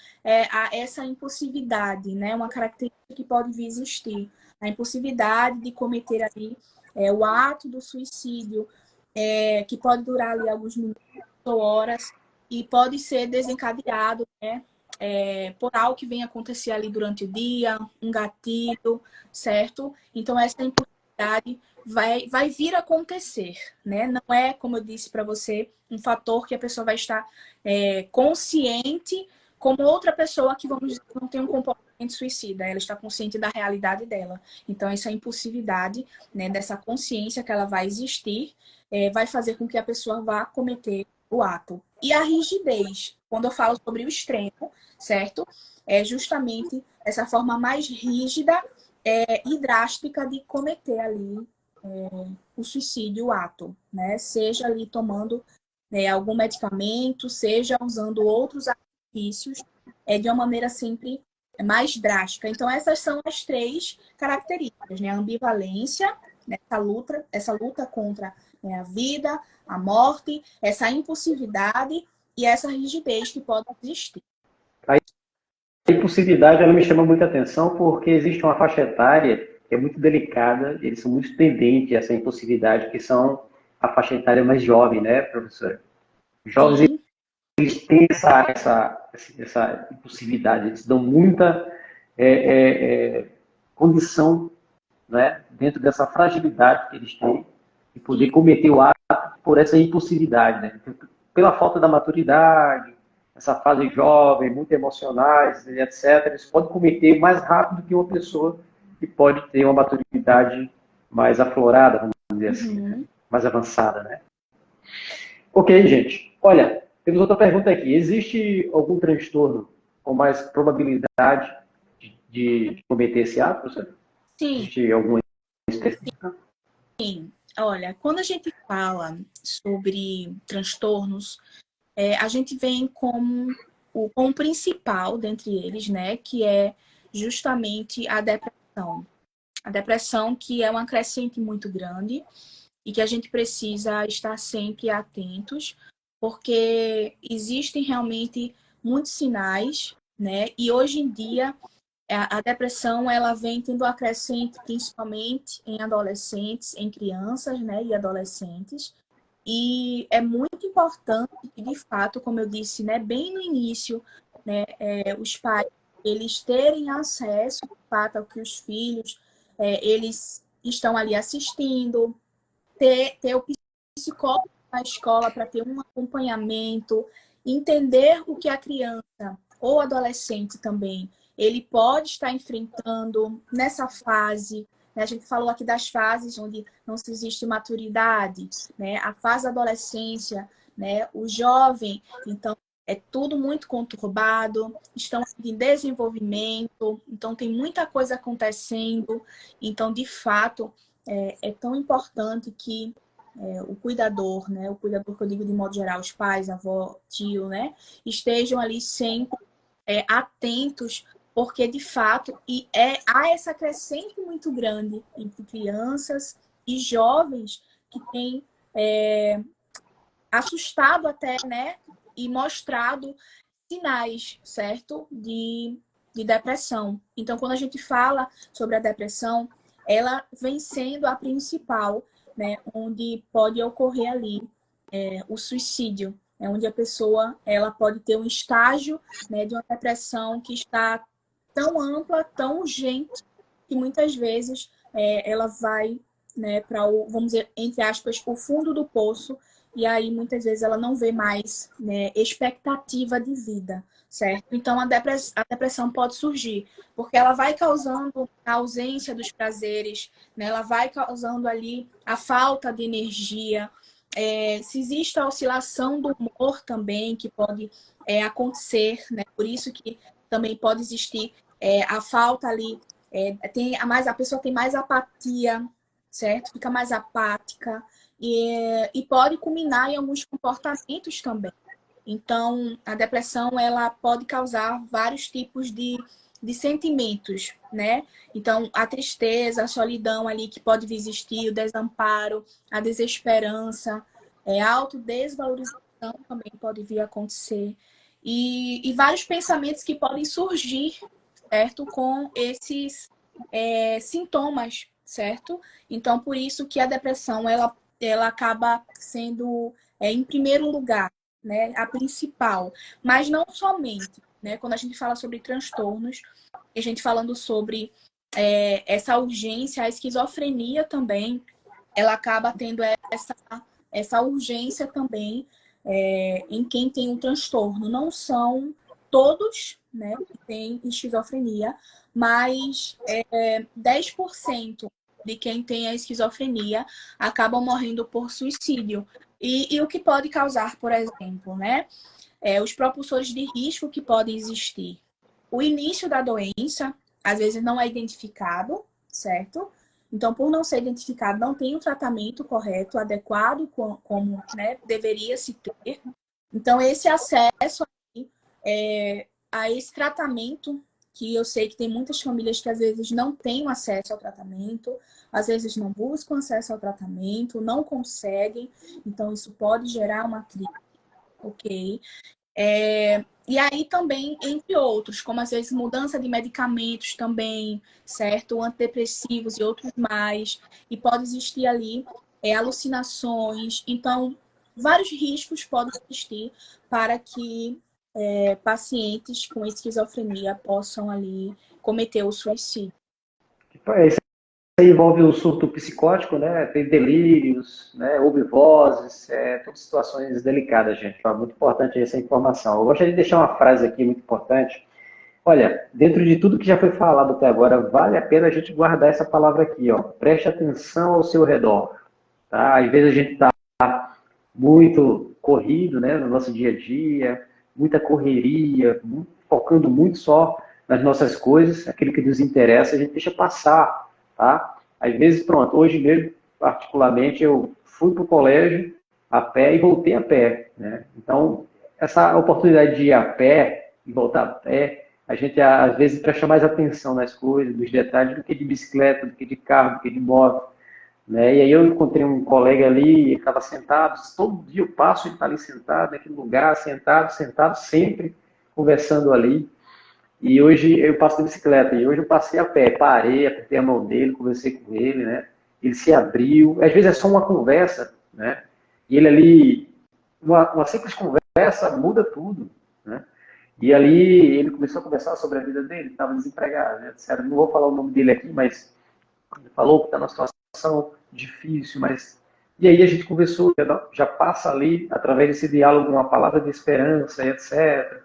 essa impulsividade, né, uma característica que pode vir a existir, a impulsividade de cometer ali o ato do suicídio, que pode durar ali alguns minutos ou horas e pode ser desencadeado, né, por algo que vem acontecer ali durante o dia, um gatilho, certo? Então essa impulsividade vai vir a acontecer, né? Não é, como eu disse para você, um fator que a pessoa vai estar consciente como outra pessoa que, vamos dizer, não tem um comportamento suicida. Ela está consciente da realidade dela. Então, essa impulsividade, né, dessa consciência que ela vai existir, vai fazer com que a pessoa vá cometer o ato. E a rigidez, quando eu falo sobre o extremo, certo? É justamente essa forma mais rígida e drástica de cometer ali o suicídio, o ato, né? Seja ali tomando algum medicamento, seja usando outros artifícios, de uma maneira sempre mais drástica. Então, essas são as três características, né? A ambivalência, né? Essa luta contra a vida, a morte, essa impulsividade e essa rigidez que pode existir. A impulsividade ela me chama muita atenção porque existe uma faixa etária que é muito delicada, eles são muito tendentes a essa impulsividade, que são a faixa etária mais jovem, né, professora? Jovens, Sim. eles têm essa impulsividade, eles dão muita condição, né, dentro dessa fragilidade que eles têm de poder cometer o ato por essa impulsividade, né? Pela falta da maturidade, essa fase jovem, muito emocionais, etc., eles podem cometer mais rápido que uma pessoa que pode ter uma maturidade mais aflorada, vamos dizer assim, né? Mais avançada, né? Ok, gente. Olha, temos outra pergunta aqui. Existe algum transtorno com mais probabilidade de cometer esse ato, professor? Sim. Existe alguma específica? Sim. Olha, quando a gente fala sobre transtornos, a gente vem como o principal dentre eles, né, que é justamente a depressão. A depressão que é uma crescente muito grande e que a gente precisa estar sempre atentos, porque existem realmente muitos sinais, né, e hoje em dia a depressão ela vem tendo a crescente principalmente em adolescentes, em crianças, né, e adolescentes. E é muito importante que, de fato, como eu disse, né, bem no início, né, os pais eles terem acesso, de fato, ao que os filhos eles estão ali assistindo, ter psicólogo na escola para ter um acompanhamento, entender o que a criança ou adolescente também ele pode estar enfrentando nessa fase, né? A gente falou aqui das fases onde não se existe maturidade, né? A fase da adolescência, né? O jovem, então é tudo muito conturbado, estão em desenvolvimento, então tem muita coisa acontecendo, então de fato é tão importante que o cuidador, né? O cuidador que eu digo de modo geral, os pais, avó, tio, né? Estejam ali sempre atentos, porque de fato há essa crescente muito grande entre crianças e jovens que têm assustado até, né? E mostrado sinais, certo? De depressão. Então, quando a gente fala sobre a depressão, ela vem sendo a principal, né? Onde pode ocorrer ali o suicídio, onde a pessoa ela pode ter um estágio, né, de uma depressão que está tão ampla, tão urgente, que muitas vezes ela vai, né, para o, vamos dizer, entre aspas, o fundo do poço, e aí muitas vezes ela não vê mais, né, expectativa de vida, certo? Então a depressão pode surgir, porque ela vai causando a ausência dos prazeres, né, ela vai causando ali a falta de energia. Se existe a oscilação do humor também, que pode acontecer, né? Por isso que também pode existir a falta ali, a pessoa tem mais apatia, certo? Fica mais apática e pode culminar em alguns comportamentos também. Então, a depressão ela pode causar vários tipos de sentimentos, né? Então, a tristeza, a solidão ali que pode existir, o desamparo, a desesperança, a autodesvalorização também pode vir a acontecer. E vários pensamentos que podem surgir, certo? Com esses sintomas, certo? Então, por isso que a depressão, ela acaba sendo, em primeiro lugar, né? A principal. Mas não somente, né? Quando a gente fala sobre transtornos, a gente falando sobre essa urgência, a esquizofrenia também, ela acaba tendo essa urgência também em quem tem um transtorno. Não são todos, né, que têm esquizofrenia, mas 10% de quem tem a esquizofrenia acabam morrendo por suicídio. E o que pode causar, por exemplo, né? Os propulsores de risco que podem existir. O início da doença, às vezes, não é identificado, certo? Então, por não ser identificado, não tem o tratamento correto, adequado, como né, deveria se ter. Então, esse acesso a esse tratamento, que eu sei que tem muitas famílias que às vezes não têm acesso ao tratamento, às vezes não buscam acesso ao tratamento, não conseguem, então isso pode gerar uma crise, ok? E aí também, entre outros, como às vezes mudança de medicamentos também, certo? Antidepressivos e outros mais. E pode existir ali alucinações. Então, vários riscos podem existir para que pacientes com esquizofrenia possam ali cometer o suicídio. Isso aí envolve o surto psicótico, né? Tem delírios, né? Ouve vozes, todas situações delicadas, gente. É muito importante essa informação. Eu gostaria de deixar uma frase aqui muito importante. Olha, dentro de tudo que já foi falado até agora, vale a pena a gente guardar essa palavra aqui, ó. Preste atenção ao seu redor, tá? Às vezes a gente está muito corrido, né, no nosso dia a dia, muita correria, focando muito só nas nossas coisas, aquilo que nos interessa, a gente deixa passar, tá? Às vezes, pronto, hoje mesmo, particularmente, eu fui para o colégio a pé e voltei a pé, né? Então, essa oportunidade de ir a pé e voltar a pé, a gente às vezes presta mais atenção nas coisas, nos detalhes, do que de bicicleta, do que de carro, do que de moto, né? E aí eu encontrei um colega ali, ele estava sentado, todo dia eu passo, ele está ali sentado, naquele lugar, sentado, sempre conversando ali. E hoje eu passo de bicicleta, e hoje eu passei a pé, parei, apertei a mão dele, conversei com ele, né? Ele se abriu, às vezes é só uma conversa, né? E ele ali, uma simples conversa muda tudo, né? E ali ele começou a conversar sobre a vida dele, estava desempregado, né? Disseram, não vou falar o nome dele aqui, mas ele falou que está numa situação difícil, mas E aí a gente conversou, já passa ali, através desse diálogo, uma palavra de esperança, etc.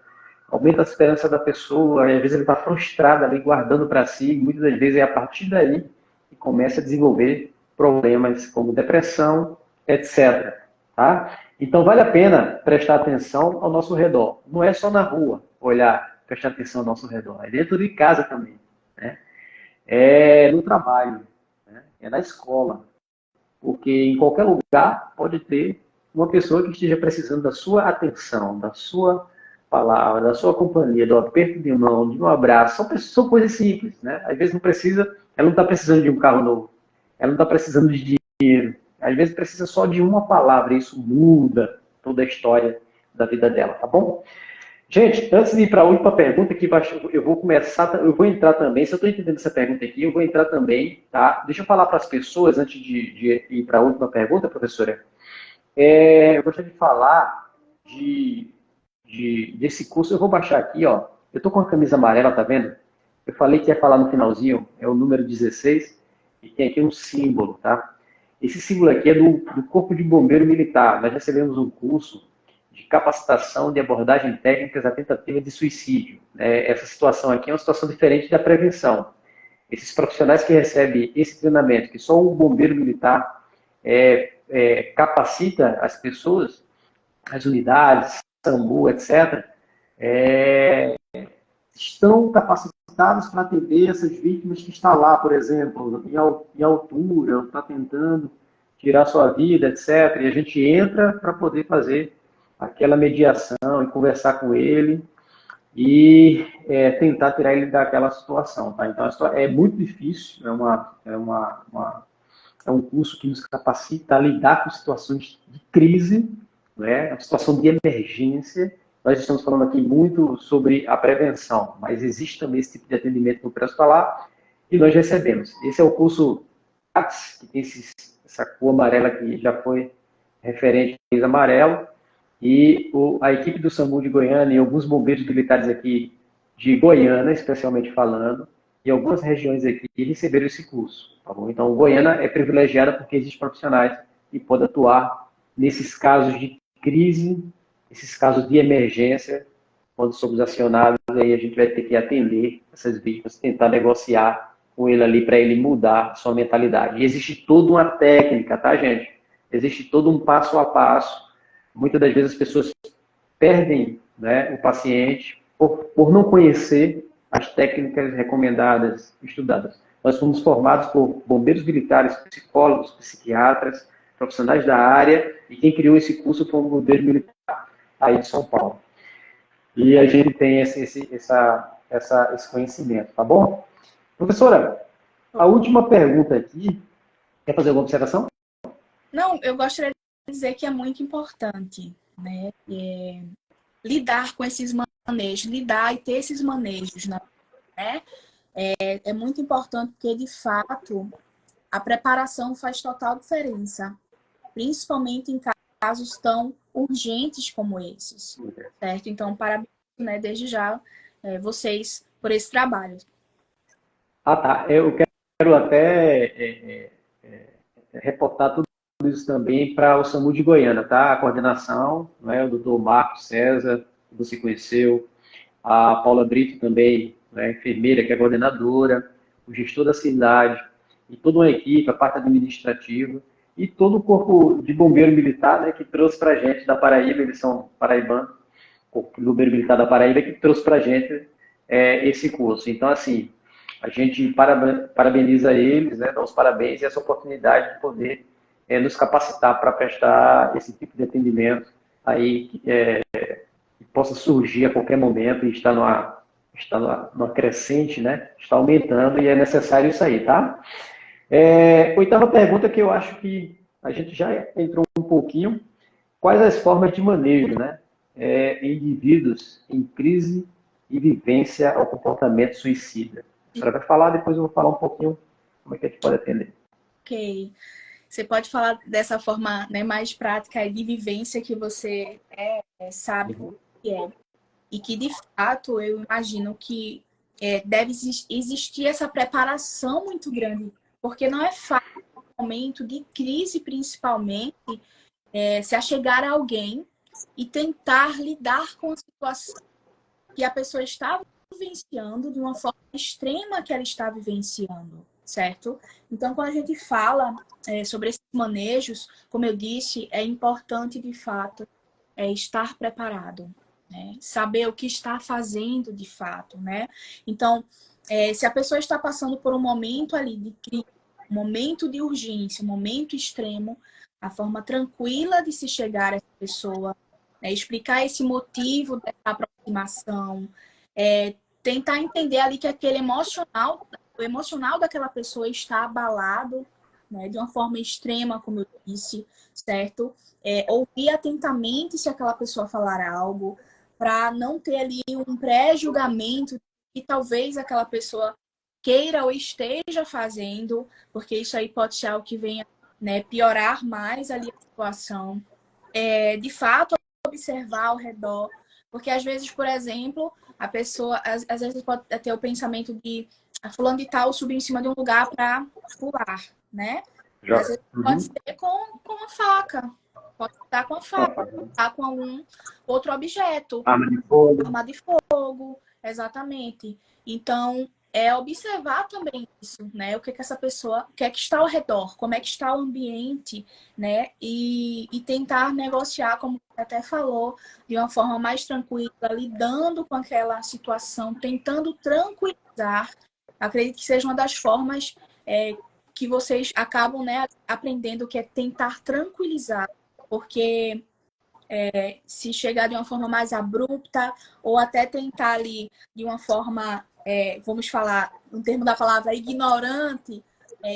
Aumenta a esperança da pessoa, e às vezes ele está frustrado ali, guardando para si, muitas das vezes é a partir daí que começa a desenvolver problemas como depressão, etc. Tá? Então vale a pena prestar atenção ao nosso redor. Não é só na rua olhar, prestar atenção ao nosso redor, é dentro de casa também. Né? É no trabalho, né? É na escola. Porque em qualquer lugar pode ter uma pessoa que esteja precisando da sua atenção, da sua palavra, da sua companhia, do aperto de mão, de um abraço. São coisas simples, né? Às vezes não precisa, ela não está precisando de um carro novo, ela não está precisando de dinheiro, às vezes precisa só de uma palavra, e isso muda toda a história da vida dela, tá bom? Gente, antes de ir para a última pergunta, que eu vou começar, eu vou entrar também, se eu estou entendendo essa pergunta aqui, eu vou entrar também, tá? Deixa eu falar para as pessoas, antes de ir para a última pergunta, professora. Eu gostaria de falar desse curso, eu vou baixar aqui, ó. Eu estou com a camisa amarela, tá vendo? Eu falei que ia falar no finalzinho, é o número 16, e tem aqui um símbolo, tá? Esse símbolo aqui é do Corpo de Bombeiro Militar. Nós recebemos um curso de capacitação de abordagem técnicas à tentativa de suicídio. Essa situação aqui é uma situação diferente da prevenção. Esses profissionais que recebem esse treinamento, que só o bombeiro militar capacita as pessoas, as unidades, SAMU, etc., estão capacitados para atender essas vítimas que estão lá, por exemplo, em altura, está tentando tirar sua vida, etc. E a gente entra para poder fazer aquela mediação e conversar com ele e tentar tirar ele daquela situação. Tá? Então, é muito difícil, é um curso que nos capacita a lidar com situações de crise, né? Uma situação de emergência. Nós estamos falando aqui muito sobre a prevenção, mas existe também esse tipo de atendimento no pré-hospitalar e nós recebemos. Esse é o curso ATS, que tem essa cor amarela que já foi referente ao amarelo, e a equipe do SAMU de Goiânia e alguns bombeiros militares aqui de Goiânia, especialmente falando, e algumas regiões aqui receberam esse curso. Tá bom? Então, Goiânia é privilegiada porque existem profissionais que podem atuar nesses casos de crise, esses casos de emergência, quando somos acionados, aí a gente vai ter que atender essas vítimas, tentar negociar com ele ali para ele mudar a sua mentalidade. E existe toda uma técnica, tá, gente? Existe todo um passo a passo. Muitas das vezes as pessoas perdem, né, o paciente por não conhecer as técnicas recomendadas, estudadas. Nós fomos formados por bombeiros militares, psicólogos, psiquiatras, profissionais da área, e quem criou esse curso foi um bombeiro militar aí de São Paulo. E a gente tem esse conhecimento, tá bom? Professora, a última pergunta aqui, quer fazer alguma observação? Não, eu gostaria de dizer que é muito importante, né? Lidar com esses manejos, lidar e ter esses manejos, né? É muito importante porque, de fato, a preparação faz total diferença, principalmente em casos tão urgentes como esses, certo? Então, parabéns, né, desde já, vocês por esse trabalho. Ah, tá. Eu quero até reportar tudo isso também para o SAMU de Goiânia, tá? A coordenação, né? O doutor Marcos César, que você conheceu, a Paula Brito também, né? Enfermeira, que é coordenadora, o gestor da cidade, e toda uma equipe, a parte administrativa, e todo o corpo de bombeiro militar, né? Que trouxe para a gente da Paraíba, eles são paraibanos, o bombeiro militar da Paraíba, que trouxe para a gente esse curso. Então, assim, a gente parabeniza eles, né, dá os parabéns e essa oportunidade de poder nos capacitar para prestar esse tipo de atendimento aí que possa surgir a qualquer momento e está numa crescente, né? Está aumentando e é necessário isso aí, tá? Oitava pergunta que eu acho que a gente já entrou um pouquinho. Quais as formas de manejo, né? Em indivíduos em crise e vivência ao comportamento suicida? A senhora vai falar, depois eu vou falar um pouquinho como é que a gente pode atender. Ok. Você pode falar dessa forma, né, mais prática de vivência que você sabe o que é. E que, de fato, eu imagino que deve existir essa preparação muito grande. Porque não é fácil momento de crise, principalmente, se achegar a alguém e tentar lidar com a situação que a pessoa está vivenciando de uma forma extrema que ela está vivenciando, certo? Então, quando a gente fala sobre esses manejos, como eu disse, é importante, de fato, estar preparado, né? Saber o que está fazendo, de fato, né? Então, se a pessoa está passando por um momento ali de crise, um momento de urgência, um momento extremo, a forma tranquila de se chegar a essa pessoa, explicar esse motivo dessa aproximação, tentar entender ali que aquele o emocional daquela pessoa está abalado, né, de uma forma extrema, como eu disse, certo? Ouvir atentamente se aquela pessoa falar algo, para não ter ali um pré-julgamento que talvez aquela pessoa queira ou esteja fazendo, porque isso aí pode ser algo que venha, né, piorar mais ali a situação. De fato, observar ao redor, porque às vezes, por exemplo, a pessoa, às vezes pode ter o pensamento de fulano de tal subiu em cima de um lugar para pular, né? Às vezes pode ser com uma faca, pode estar com a faca, pode estar com algum outro objeto. Arma de fogo. Arma de fogo, exatamente. Então, observar também isso, né? O que essa pessoa, o que é que está ao redor, como é que está o ambiente, né? E tentar negociar, como você até falou, de uma forma mais tranquila, lidando com aquela situação, tentando tranquilizar. Acredito que seja uma das formas que vocês acabam, né, aprendendo, que é tentar tranquilizar, porque se chegar de uma forma mais abrupta ou até tentar ali de uma forma, vamos falar, no termo da palavra, ignorante,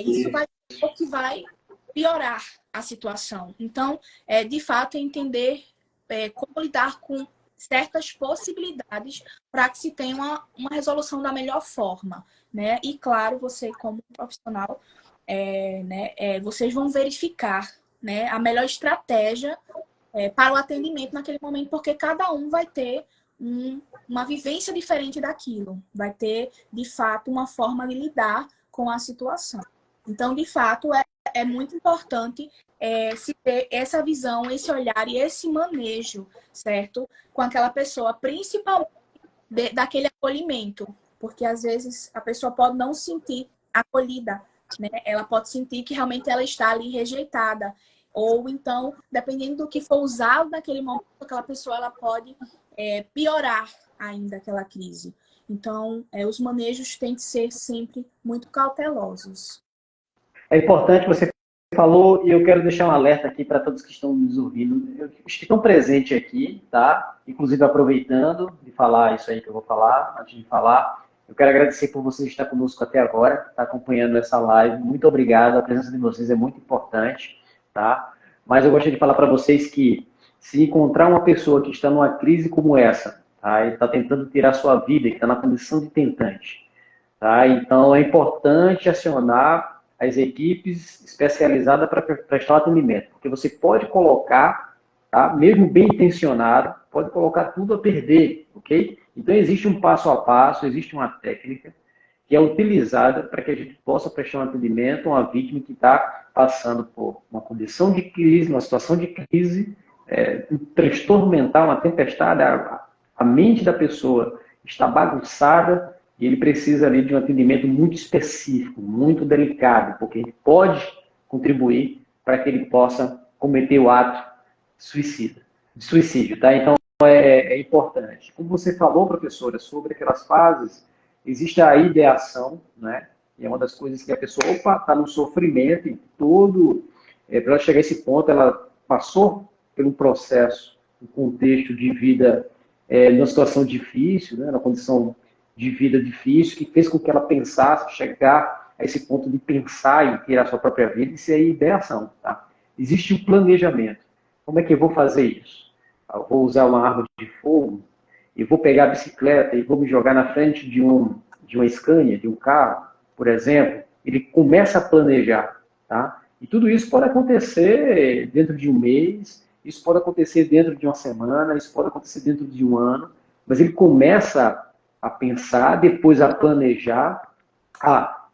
isso vai ser o que vai piorar a situação. Então, de fato, entender como lidar com certas possibilidades para que se tenha uma resolução da melhor forma, né? E, claro, você como profissional, vocês vão verificar, né, a melhor estratégia para o atendimento naquele momento, porque cada um vai ter uma vivência diferente daquilo, vai ter, de fato, uma forma de lidar com a situação. Então, de fato, é muito importante se ter essa visão, esse olhar e esse manejo, certo? Com aquela pessoa, principalmente daquele acolhimento, porque às vezes a pessoa pode não se sentir acolhida, né? Ela pode sentir que realmente ela está ali rejeitada. Ou então, dependendo do que for usado naquele momento, aquela pessoa ela pode piorar ainda aquela crise. Então, os manejos têm que ser sempre muito cautelosos. É importante, você falou, e eu quero deixar um alerta aqui para todos que estão nos ouvindo, os que estão presentes aqui, tá? Inclusive aproveitando de falar isso aí que eu vou falar, antes de falar, eu quero agradecer por vocês estar conosco até agora, estar acompanhando essa live. Muito obrigado, a presença de vocês é muito importante, tá? Mas eu gostaria de falar para vocês que se encontrar uma pessoa que está numa crise como essa, tá? E está tentando tirar a sua vida, que está na condição de tentante, tá? Então é importante acionar as equipes especializadas para prestar atendimento, porque você pode colocar, tá? Mesmo bem intencionado, pode colocar tudo a perder, ok? Então existe um passo a passo, existe uma técnica que é utilizada para que a gente possa prestar um atendimento a uma vítima que está passando por uma condição de crise, uma situação de crise, um transtorno mental, uma tempestade, a mente da pessoa está bagunçada e ele precisa ali de um atendimento muito específico, muito delicado, porque ele pode contribuir para que ele possa cometer o ato de suicídio, tá? Então é importante. Como você falou, professora, sobre aquelas fases, existe a ideação, né? E é uma das coisas que a pessoa, está no sofrimento e tudo, para ela chegar a esse ponto, ela passou por um processo, um contexto de vida, numa situação difícil, né? Numa condição de vida difícil, que fez com que ela pensasse, chegar a esse ponto de pensar em tirar a sua própria vida, isso é ideação, tá? Existe um planejamento. Como é que eu vou fazer isso? Eu vou usar uma arma de fogo, e vou pegar a bicicleta e vou me jogar na frente de uma Scania, de um carro, por exemplo. Ele começa a planejar, tá? E tudo isso pode acontecer dentro de um mês, isso pode acontecer dentro de uma semana, isso pode acontecer dentro de um ano, mas ele começa a pensar, depois a planejar.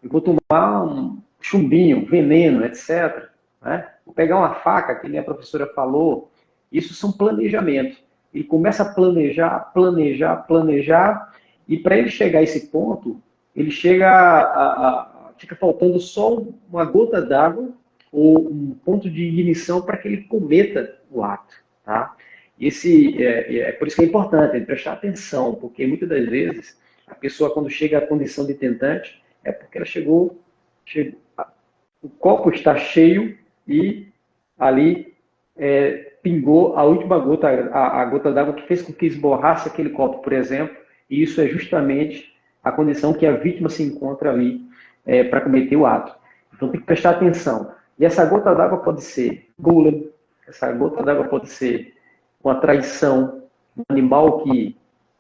Eu vou tomar chumbinho, veneno, etc., né? Vou pegar uma faca, que nem a professora falou, isso são planejamentos. Ele começa a planejar, planejar, planejar, e para ele chegar a esse ponto, ele chega fica faltando só uma gota d'água ou um ponto de ignição para que ele cometa o ato, tá? É por isso que é importante ele prestar atenção, porque muitas das vezes a pessoa, quando chega à condição de tentante, é porque ela chegou, o copo está cheio e ali pingou a última gota, a gota d'água que fez com que esborrasse aquele copo, por exemplo, e isso é justamente a condição que a vítima se encontra ali para cometer o ato. Então tem que prestar atenção. E essa gota d'água pode ser bullying, essa gota d'água pode ser uma traição, um animal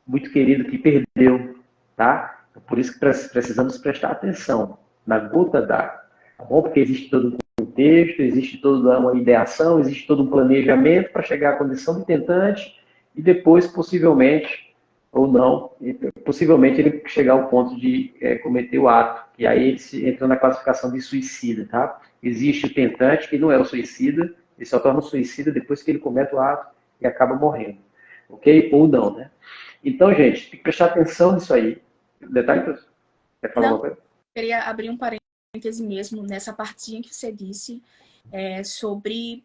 muito querido que perdeu, tá? Por isso que precisamos prestar atenção na gota d'água, tá bom? Porque existe todo um contexto, existe toda uma ideação, existe todo um planejamento para chegar à condição de tentante e depois, possivelmente, ou não, possivelmente ele chegar ao ponto de cometer o ato, e aí ele entra na classificação de suicida, tá? Existe o tentante, que não é o suicida, ele só torna o suicida depois que ele comete o ato e acaba morrendo, ok? Ou não, né? Então, gente, tem que prestar atenção nisso aí. Detalhe, quer falar alguma coisa? Queria abrir um parêntese mesmo nessa partinha que você disse sobre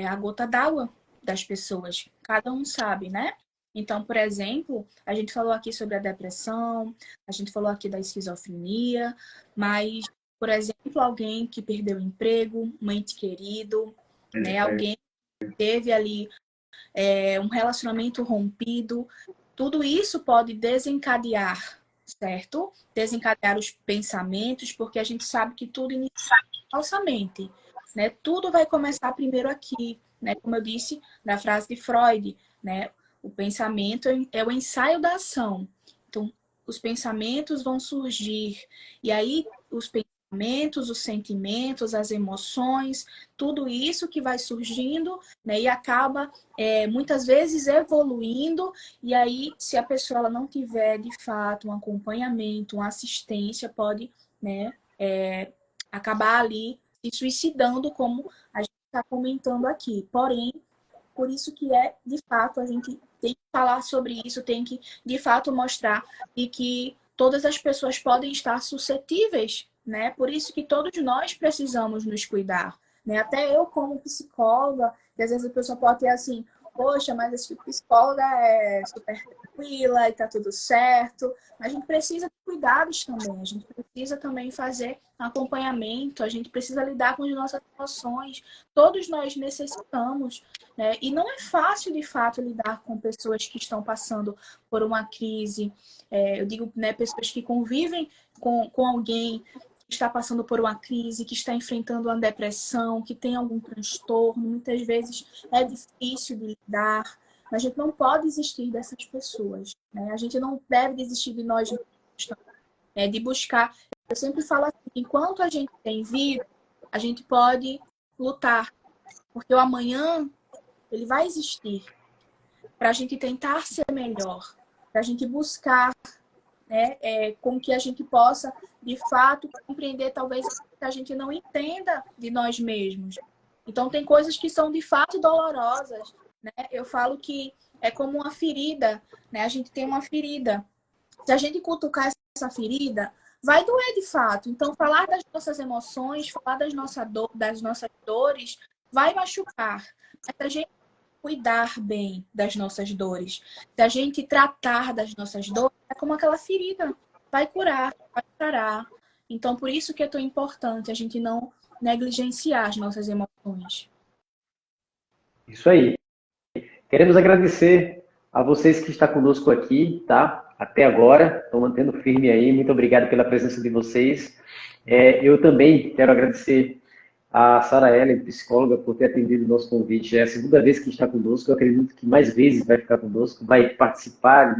a gota d'água das pessoas. Cada um sabe, né? Então, por exemplo, a gente falou aqui sobre a depressão, a gente falou aqui da esquizofrenia, mas, por exemplo, alguém que perdeu o emprego, um ente querido, né? Alguém que teve ali um relacionamento rompido, tudo isso pode desencadear, certo? Desencadear os pensamentos, porque a gente sabe que tudo inicia na nossa mente, né? Tudo vai começar primeiro aqui, né? Como eu disse na frase de Freud, né? O pensamento é o ensaio da ação. Então, os pensamentos vão surgir. E aí, os pensamentos, os sentimentos, as emoções, tudo isso que vai surgindo, né? E acaba, muitas vezes, evoluindo. E aí, se a pessoa ela não tiver, de fato, um acompanhamento, uma assistência, pode, né, acabar ali se suicidando, como a gente está comentando aqui. Porém, por isso que de fato, a gente tem que falar sobre isso, tem que, de fato, mostrar e que todas as pessoas podem estar suscetíveis, né? Por isso que todos nós precisamos nos cuidar, né? Até eu, como psicóloga, que às vezes a pessoa pode ter assim, poxa, mas essa psicóloga é super tranquila e tá tudo certo. Mas a gente precisa de cuidados também, a gente precisa também fazer acompanhamento, a gente precisa lidar com as nossas emoções. Todos nós necessitamos, né? E não é fácil, de fato, lidar com pessoas que estão passando por uma crise. Eu digo, né, pessoas que convivem com alguém que está passando por uma crise, que está enfrentando uma depressão, que tem algum transtorno. Muitas vezes é difícil de lidar. Mas a gente não pode desistir dessas pessoas, né? A gente não deve desistir de nós mesmos, de buscar. Eu sempre falo assim, enquanto a gente tem vida, a gente pode lutar, porque o amanhã ele vai existir para a gente tentar ser melhor, para a gente buscar, né, com que a gente possa, de fato, compreender talvez que a gente não entenda de nós mesmos. Então, tem coisas que são, de fato, dolorosas, né? Eu falo que é como uma ferida, né? A gente tem uma ferida. Se a gente cutucar essa ferida, vai doer de fato. Então, falar das nossas emoções, falar das nossas dores, vai machucar. Mas a gente cuidar bem das nossas dores, se a gente tratar das nossas dores, é como aquela ferida, vai curar, vai sarar. Então, por isso que é tão importante a gente não negligenciar as nossas emoções. Isso aí. Queremos agradecer a vocês que estão conosco aqui, tá? Até agora, estão mantendo firme aí. Muito obrigado pela presença de vocês. Eu também quero agradecer a Sara Ellen, psicóloga, por ter atendido o nosso convite. É a segunda vez que está conosco. Eu acredito que mais vezes vai ficar conosco, vai participar de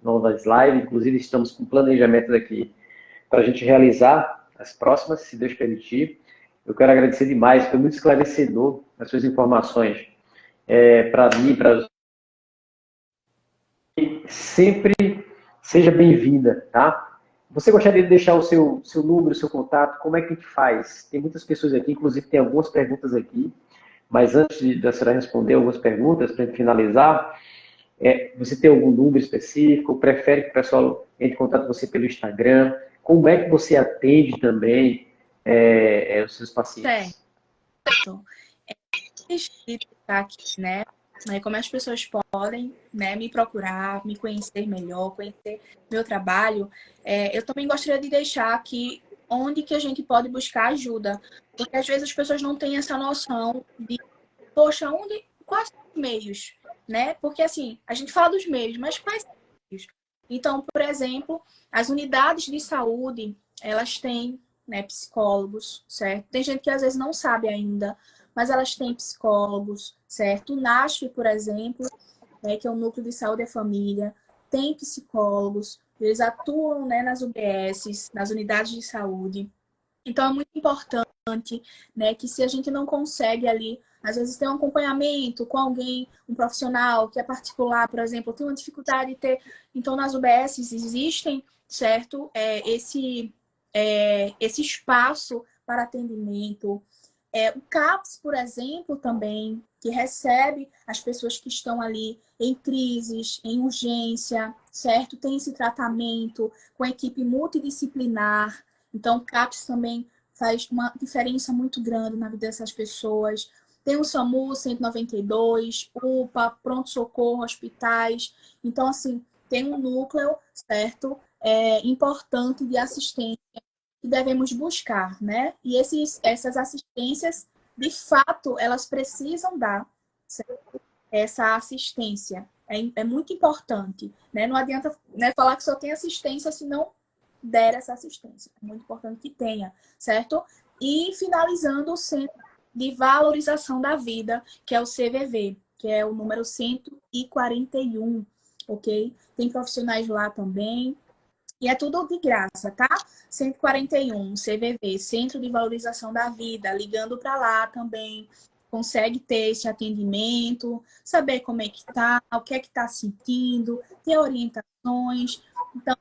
novas lives. Inclusive, estamos com planejamento aqui para a gente realizar as próximas, se Deus permitir. Eu quero agradecer demais, foi muito esclarecedor as suas informações. Para mim, para sempre seja bem-vinda, tá? Você gostaria de deixar o seu número, o seu contato? Como é que a gente faz? Tem muitas pessoas aqui, inclusive tem algumas perguntas aqui, mas antes da senhora responder algumas perguntas, para finalizar, você tem algum número específico? Prefere que o pessoal entre em contato com você pelo Instagram? Como é que você atende também os seus pacientes? Certo. Explicar aqui, né? Como as pessoas podem, né, me procurar, me conhecer melhor, conhecer meu trabalho. Eu também gostaria de deixar aqui onde que a gente pode buscar ajuda, porque às vezes as pessoas não têm essa noção de, poxa, quais são os meios, né? Porque assim, a gente fala dos meios, mas quais são os meios? Então, por exemplo, as unidades de saúde, elas têm, né, psicólogos, certo? Tem gente que às vezes não sabe ainda, mas elas têm psicólogos, certo? O NASF, por exemplo, né, que é o Núcleo de Saúde e Família, tem psicólogos, eles atuam, né, nas UBSs, nas unidades de saúde. Então, é muito importante, né, que se a gente não consegue ali, às vezes ter um acompanhamento com alguém, um profissional que é particular, por exemplo, tem uma dificuldade de ter. Então, nas UBSs existem, certo, esse espaço para atendimento. O CAPS, por exemplo, também, que recebe as pessoas que estão ali em crises, em urgência, certo? Tem esse tratamento com equipe multidisciplinar. Então, o CAPS também faz uma diferença muito grande na vida dessas pessoas. Tem o SAMU 192, UPA, pronto-socorro, hospitais. Então, assim, tem um núcleo, certo? Importante de assistência que devemos buscar, né? E essas assistências, de fato, elas precisam dar, certo? Essa assistência. É muito importante, né? Não adianta, né, falar que só tem assistência se não der essa assistência. É muito importante que tenha, certo? E finalizando o Centro de Valorização da Vida, que é o CVV, que é o número 141, ok? Tem profissionais lá também, e é tudo de graça, tá? 141, CVV, Centro de Valorização da Vida, ligando para lá também, consegue ter esse atendimento, saber como é que tá, o que é que tá sentindo, ter orientações. Então,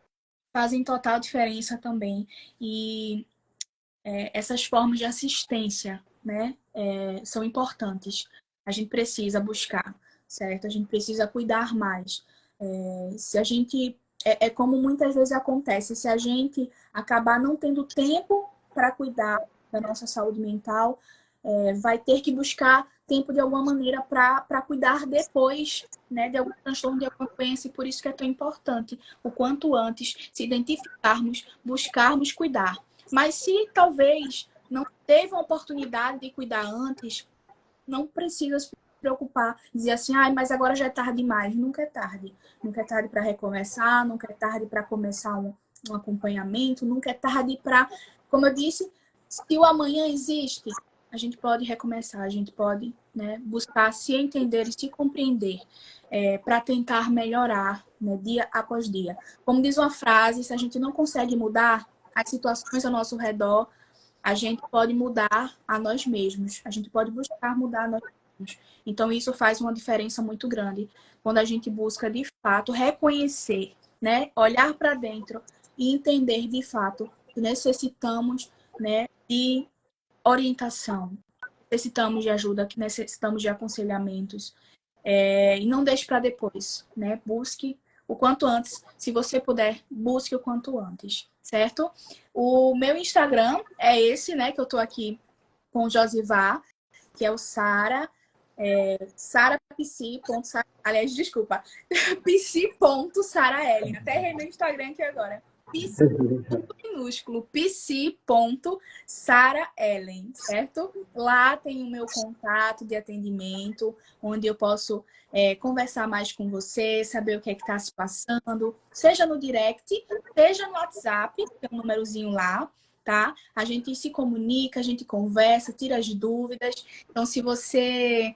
fazem total diferença também. E essas formas de assistência, né, são importantes. A gente precisa buscar, certo? A gente precisa cuidar mais. Se a gente como muitas vezes acontece, se a gente acabar não tendo tempo para cuidar da nossa saúde mental, vai ter que buscar tempo de alguma maneira para cuidar depois, né, de algum transtorno, de alguma doença, e por isso que é tão importante o quanto antes se identificarmos, buscarmos cuidar. Mas se talvez não teve uma oportunidade de cuidar antes, não precisa se preocupar, dizer assim, mas agora já é tarde demais. Nunca é tarde. Nunca é tarde para recomeçar, nunca é tarde para começar um acompanhamento, nunca é tarde para, como eu disse, se o amanhã existe, a gente pode recomeçar, a gente pode, né, buscar se entender e se compreender para tentar melhorar, né, dia após dia. Como diz uma frase, se a gente não consegue mudar as situações ao nosso redor, a gente pode mudar a nós mesmos, a gente pode buscar mudar a nós mesmos. Então, isso faz uma diferença muito grande quando a gente busca, de fato, reconhecer, né? Olhar para dentro e entender, de fato, que necessitamos, né, de orientação, necessitamos de ajuda, que necessitamos de aconselhamentos. E não deixe para depois, né? Busque o quanto antes. Se você puder, busque o quanto antes, certo? O meu Instagram é esse, né? Que eu tô aqui com o Josivar, que é o Sara, sarapsi. Aliás, desculpa, psi.saraellen. Até errei meu Instagram aqui agora. Psi, tudo minúsculo, psi.saraellen, certo? Lá tem o meu contato de atendimento, onde eu posso conversar mais com você, saber o que é que está se passando, seja no direct, seja no WhatsApp, tem um númerozinho lá, tá? A gente se comunica, a gente conversa, tira as dúvidas. Então, se você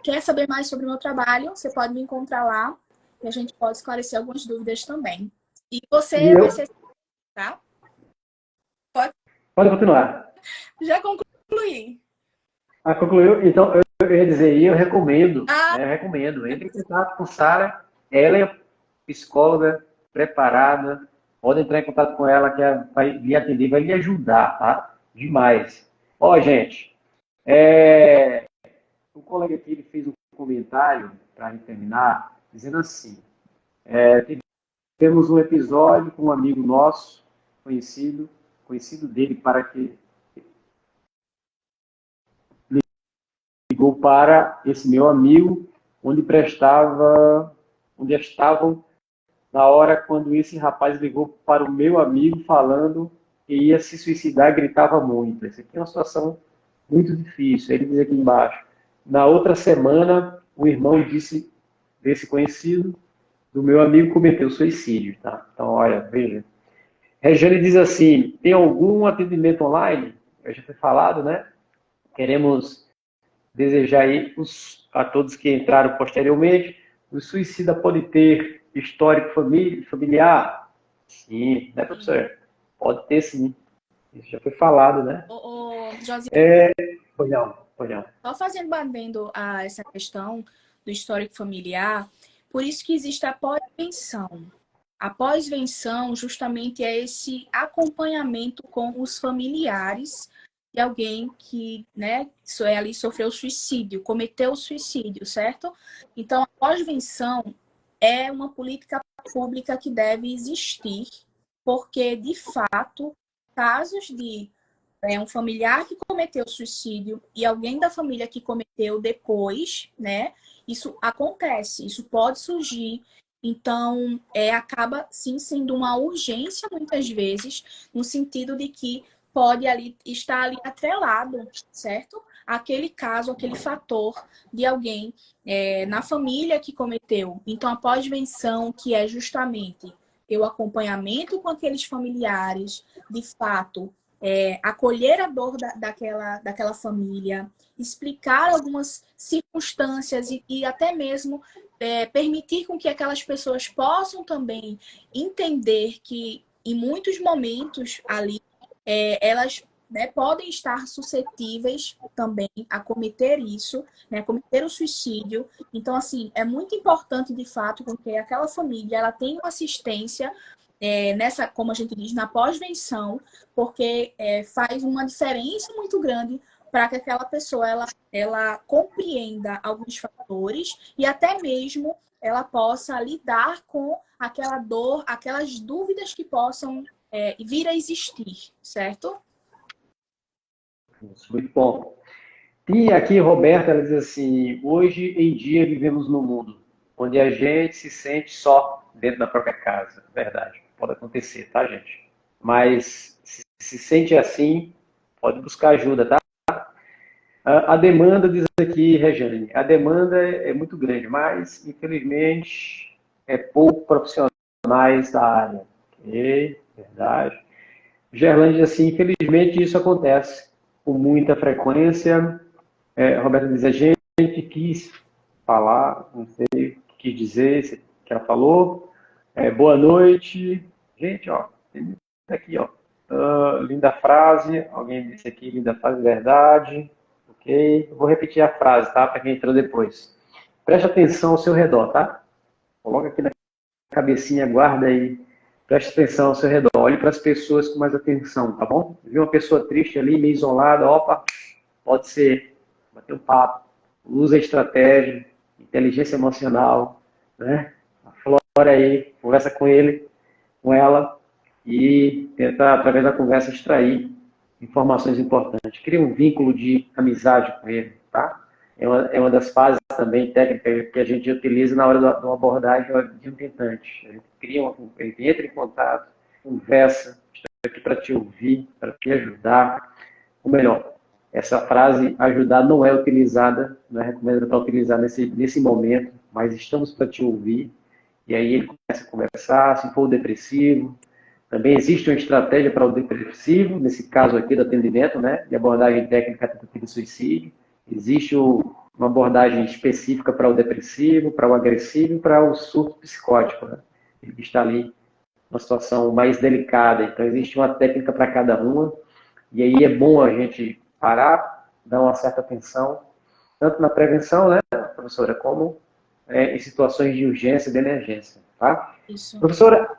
quer saber mais sobre o meu trabalho, você pode me encontrar lá e a gente pode esclarecer algumas dúvidas também. E E você vai eu, ser, tá? pode continuar. Já concluí. Concluiu? Então, eu ia dizer, e eu recomendo, Ah, né, eu recomendo, entre em contato com Sara, ela é psicóloga preparada, pode entrar em contato com ela, que ela vai lhe atender, vai lhe ajudar, tá? Demais. Ó, gente, o colega aqui ele fez um comentário, para a gente terminar, dizendo assim, temos um episódio com um amigo nosso, conhecido dele, para que ligou para esse meu amigo, onde estavam na hora quando esse rapaz ligou para o meu amigo falando que ia se suicidar, gritava muito. Essa aqui é uma situação muito difícil. Ele diz aqui embaixo. Na outra semana, o irmão desse conhecido do meu amigo cometeu suicídio, tá? Então, olha, veja. Regiane diz assim, tem algum atendimento online? Eu já foi falado, né? Queremos desejar aí a todos que entraram posteriormente. O suicida pode ter histórico familiar? Sim, né, professor? Pode ter, sim. Isso já foi falado, né? Josi, Pois não, pois não. só fazendo batendo a essa questão do histórico familiar, por isso que existe a pós-venção. A pós-venção justamente é esse acompanhamento com os familiares de alguém que, né, ali sofreu suicídio, cometeu suicídio, certo? Então, a pós-venção é uma política pública que deve existir, porque, de fato, casos de um familiar que cometeu suicídio e alguém da família que cometeu depois, né? Isso acontece, isso pode surgir. Então, acaba sim sendo uma urgência muitas vezes, no sentido de que pode estar ali atrelado, certo? Aquele caso, aquele fator de alguém na família que cometeu. Então, a pós-venção, que é justamente o acompanhamento com aqueles familiares, de fato, acolher a dor daquela família, explicar algumas circunstâncias e até mesmo permitir com que aquelas pessoas possam também entender que em muitos momentos ali elas, né, podem estar suscetíveis também a cometer isso, né, cometer o suicídio. Então, assim, é muito importante, de fato, que aquela família ela tenha uma assistência nessa, como a gente diz, na pós-venção, porque faz uma diferença muito grande para que aquela pessoa ela compreenda alguns fatores e até mesmo ela possa lidar com aquela dor, aquelas dúvidas que possam vir a existir, certo? Isso, muito bom. E aqui, Roberta, ela diz assim, hoje em dia vivemos num mundo onde a gente se sente só dentro da própria casa. Verdade, pode acontecer, tá, gente? Mas se sente assim, pode buscar ajuda, tá? A demanda, diz aqui, Regiane, a demanda é muito grande, mas, infelizmente, é pouco profissionais da área. Ok, verdade. Gerlande diz assim, infelizmente isso acontece com muita frequência. Roberto diz, a gente quis falar, não sei o que quis dizer, que ela falou. Boa noite. Gente, ó, tem aqui, ó. Linda frase, alguém disse aqui, linda frase, verdade. Ok? Eu vou repetir a frase, tá? Para quem entrou depois. Preste atenção ao seu redor, tá? Coloca aqui na cabecinha, guarda aí. Preste atenção ao seu redor. Olhe para as pessoas com mais atenção, tá bom? Viu uma pessoa triste ali, meio isolada, opa, pode ser. Bater um papo. Usa estratégia, inteligência emocional, né? Aflora aí, conversa com ele, com ela e tenta, através da conversa, extrair informações importantes. Cria um vínculo de amizade com ele, tá? É uma das fases também técnicas que a gente utiliza na hora de uma abordagem de um tentante. A gente entra em contato, conversa, estou aqui para te ouvir, para te ajudar. Ou melhor, essa frase ajudar não é utilizada, não é recomendada para utilizar nesse momento, mas estamos para te ouvir. E aí ele começa a conversar, se for o depressivo. Também existe uma estratégia para o depressivo, nesse caso aqui do atendimento, né, de abordagem técnica tentativa de suicídio. Existe uma abordagem específica para o depressivo, para o agressivo e para o surto psicótico, né? Ele está ali numa situação mais delicada. Então, existe uma técnica para cada uma. E aí é bom a gente parar, dar uma certa atenção, tanto na prevenção, né, professora, como em situações de urgência e de emergência, tá? Isso. Professora,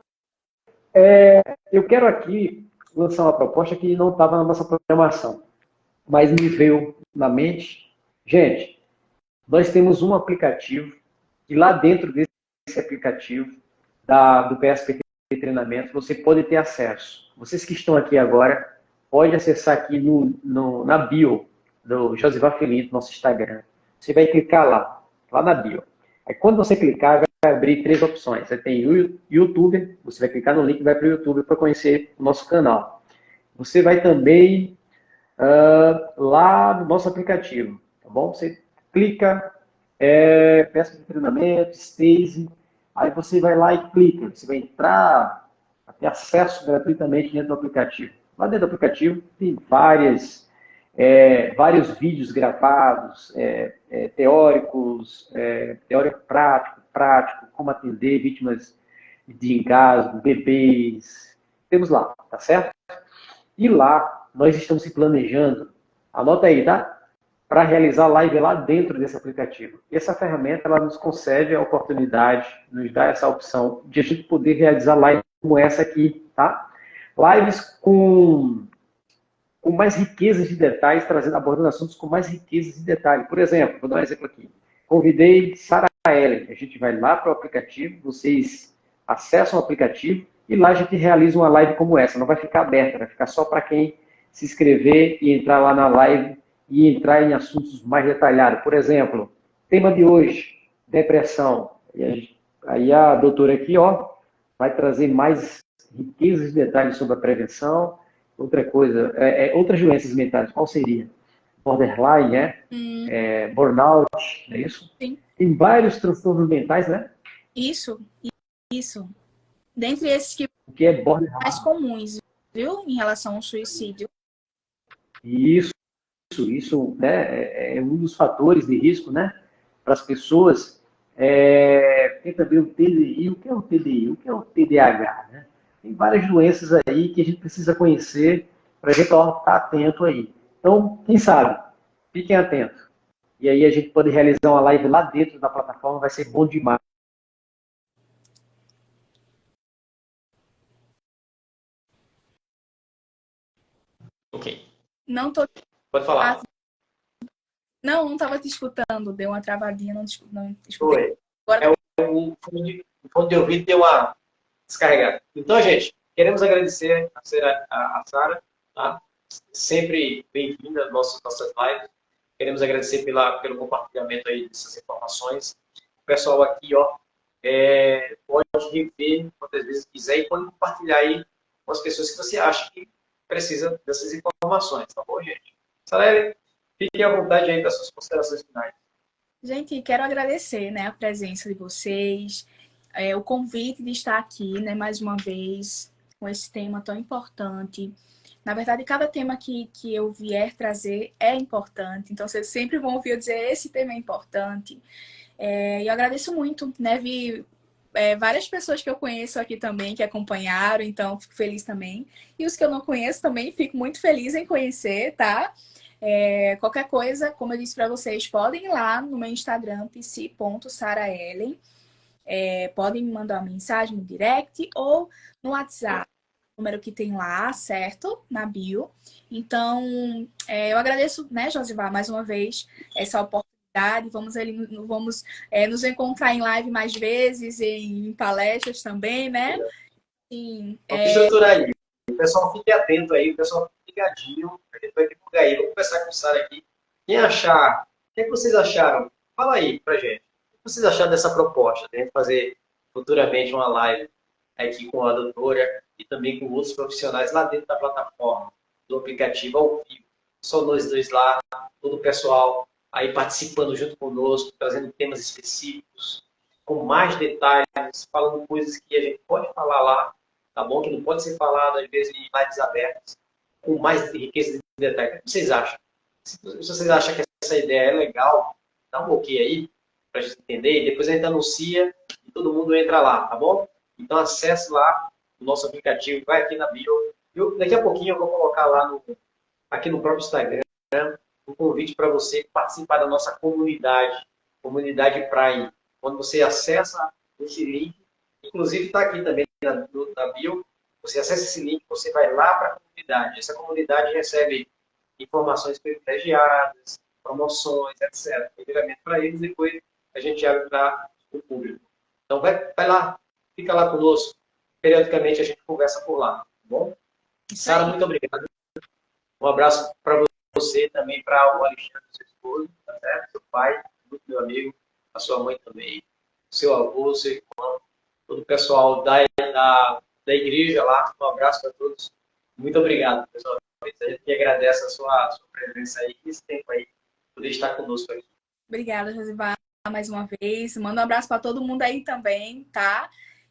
eu quero aqui lançar uma proposta que não estava na nossa programação, mas me veio na mente. Gente, nós temos um aplicativo e lá dentro desse aplicativo do PSPT Treinamentos você pode ter acesso. Vocês que estão aqui agora, pode acessar aqui na bio do Josivar Felipe, nosso Instagram. Você vai clicar lá na bio. Aí quando você clicar, vai abrir 3 opções. Você tem o YouTube, você vai clicar no link e vai para o YouTube para conhecer o nosso canal. Você vai também lá no nosso aplicativo, tá bom? Você clica, peça de treinamento, Stacy, aí você vai lá e clica. Você vai entrar, ter acesso gratuitamente dentro do aplicativo. Lá dentro do aplicativo tem vários vídeos gravados, teóricos, teórico prático, como atender vítimas de engasgo, bebês. Temos lá, tá certo? E lá nós estamos se planejando, anota aí, tá? Para realizar live lá dentro desse aplicativo. E essa ferramenta ela nos concede a oportunidade, nos dá essa opção de a gente poder realizar lives como essa aqui, tá? Lives com mais riquezas de detalhes, abordando assuntos com mais riquezas de detalhes. Por exemplo, vou dar um exemplo aqui. Convidei Sara Ellen. A gente vai lá para o aplicativo, vocês acessam o aplicativo e lá a gente realiza uma live como essa. Não vai ficar aberta, vai ficar só para quem se inscrever e entrar lá na live e entrar em assuntos mais detalhados. Por exemplo, tema de hoje, depressão. Aí a doutora aqui, ó, vai trazer mais riquezas de detalhes sobre a prevenção. Outra coisa, outras doenças mentais, qual seria? Borderline, né? Burnout, não é isso? Sim. Tem vários transtornos mentais, né? Isso. Dentre esses que O que é borderline? mais comuns, viu? Em relação ao suicídio. Isso, né? É um dos fatores de risco, né? Para as pessoas. Tem também o TDI. O que é o TDI? O que é o TDAH, né? Tem várias doenças aí que a gente precisa conhecer para a gente estar atento aí. Então, quem sabe? Fiquem atentos. E aí a gente pode realizar uma live lá dentro da plataforma, vai ser bom demais. Ok. Não tô... Pode falar. Não estava te escutando. Deu uma travadinha, não escutei. Foi. Agora... O fone de ouvido deu uma descarregada. Então, gente, queremos agradecer a Sara, tá? Sempre bem-vinda às nossas lives. Queremos agradecer pelo compartilhamento aí dessas informações. O pessoal aqui, ó, pode rever quantas vezes quiser e pode compartilhar aí com as pessoas que você acha que precisa dessas informações, tá bom, gente? Sareli, fique à vontade aí para suas considerações finais. Gente, quero agradecer, né, a presença de vocês, o convite de estar aqui, né, mais uma vez, com esse tema tão importante. Na verdade, cada tema que eu vier trazer é importante, então vocês sempre vão ouvir eu dizer esse tema é importante. E eu agradeço muito, né, vi várias pessoas que eu conheço aqui também que acompanharam, então fico feliz também. E os que eu não conheço também, fico muito feliz em conhecer, tá? Qualquer coisa, como eu disse para vocês, podem ir lá no meu Instagram, psi.saraellen. Podem me mandar uma mensagem no direct ou no WhatsApp, o número que tem lá, certo? Na bio. Então, eu agradeço, né, Josivar, mais uma vez, essa oportunidade. Vamos nos encontrar em live mais vezes, em palestras também, né? Sim, Vamos estruturar aí. O pessoal fique atento aí, o pessoal fique ligadinho, a gente vai divulgar aí. Vamos conversar com o Sara aqui. Quem achar, o que vocês acharam? Fala aí pra gente. O que vocês acharam dessa proposta? De a gente fazer futuramente uma live aqui com a doutora e também com outros profissionais lá dentro da plataforma, do aplicativo ao vivo. Só nós dois lá, todo o pessoal aí participando junto conosco, trazendo temas específicos, com mais detalhes, falando coisas que a gente pode falar lá, tá bom? Que não pode ser falado, às vezes, em lives abertas, com mais riqueza de detalhes. O que vocês acham? Se vocês acham que essa ideia é legal, dá um ok aí, para a gente entender, e depois a gente anuncia e todo mundo entra lá, tá bom? Então, acesse lá o nosso aplicativo, vai aqui na bio. Daqui a pouquinho eu vou colocar lá aqui no próprio Instagram um convite para você participar da nossa comunidade Prime. Quando você acessa esse link, inclusive está aqui também na bio, Você acessa esse link, você vai lá para a comunidade. Essa comunidade recebe informações privilegiadas, promoções, etc. Primeiramente para eles, depois a gente abre para o público. Então, vai lá, fica lá conosco. Periodicamente a gente conversa por lá, tá bom? Sara, muito obrigado. Um abraço para você também, para o Alexandre, seu esposo, tá certo? Seu pai, muito meu amigo, a sua mãe também, seu avô, seu irmão, todo o pessoal da igreja lá. Um abraço para todos. Muito obrigado, pessoal. A gente agradece a sua presença aí, esse tempo aí, poder estar conosco aqui. Obrigada, Josivar, mais uma vez. Manda um abraço para todo mundo aí também, tá?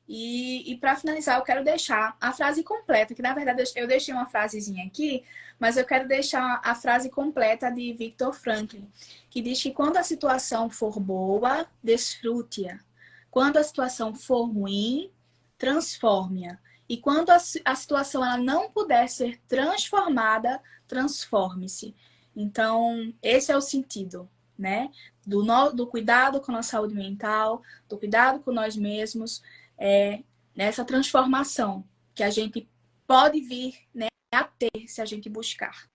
E para finalizar, eu quero deixar a frase completa, que na verdade eu deixei uma frasezinha aqui, mas eu quero deixar a frase completa de Viktor Frankl, que diz que quando a situação for boa, desfrute-a. Quando a situação for ruim, transforme-a. E quando a situação ela não puder ser transformada, transforme-se. Então, esse é o sentido, né? Do cuidado com a nossa saúde mental, do cuidado com nós mesmos, nessa transformação que a gente pode vir, né, a ter se a gente buscar.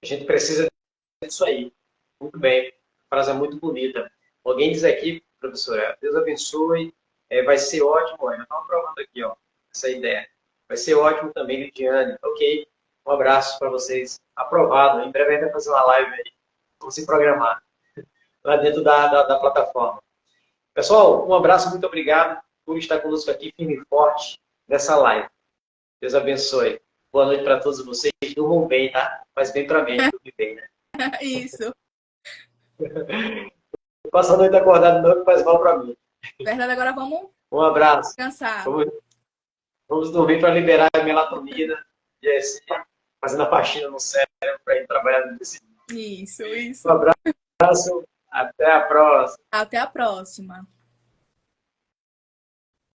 A gente precisa disso aí. Muito bem. A frase é muito bonita. Alguém diz aqui, professora, Deus abençoe, vai ser ótimo. Olha, estão aprovando aqui, ó, essa ideia. Vai ser ótimo também, Lidiane. Ok. Um abraço para vocês. Aprovado. Em breve a gente vai fazer uma live aí. Vamos se programar lá dentro da plataforma. Pessoal, um abraço, muito obrigado por estar conosco aqui, firme e forte, nessa live. Deus abençoe. Boa noite para todos vocês. Durmam bem, tá? Faz bem para mim, dormir bem, né? Isso. Passar a noite acordado não, que faz mal para mim. Verdade, agora vamos Um abraço. descansar. Vamos dormir para liberar a melatonina e assim, fazendo a faxina no cérebro para ir trabalhar no dia seguinte. Isso. Um abraço. Até a próxima. Até a próxima.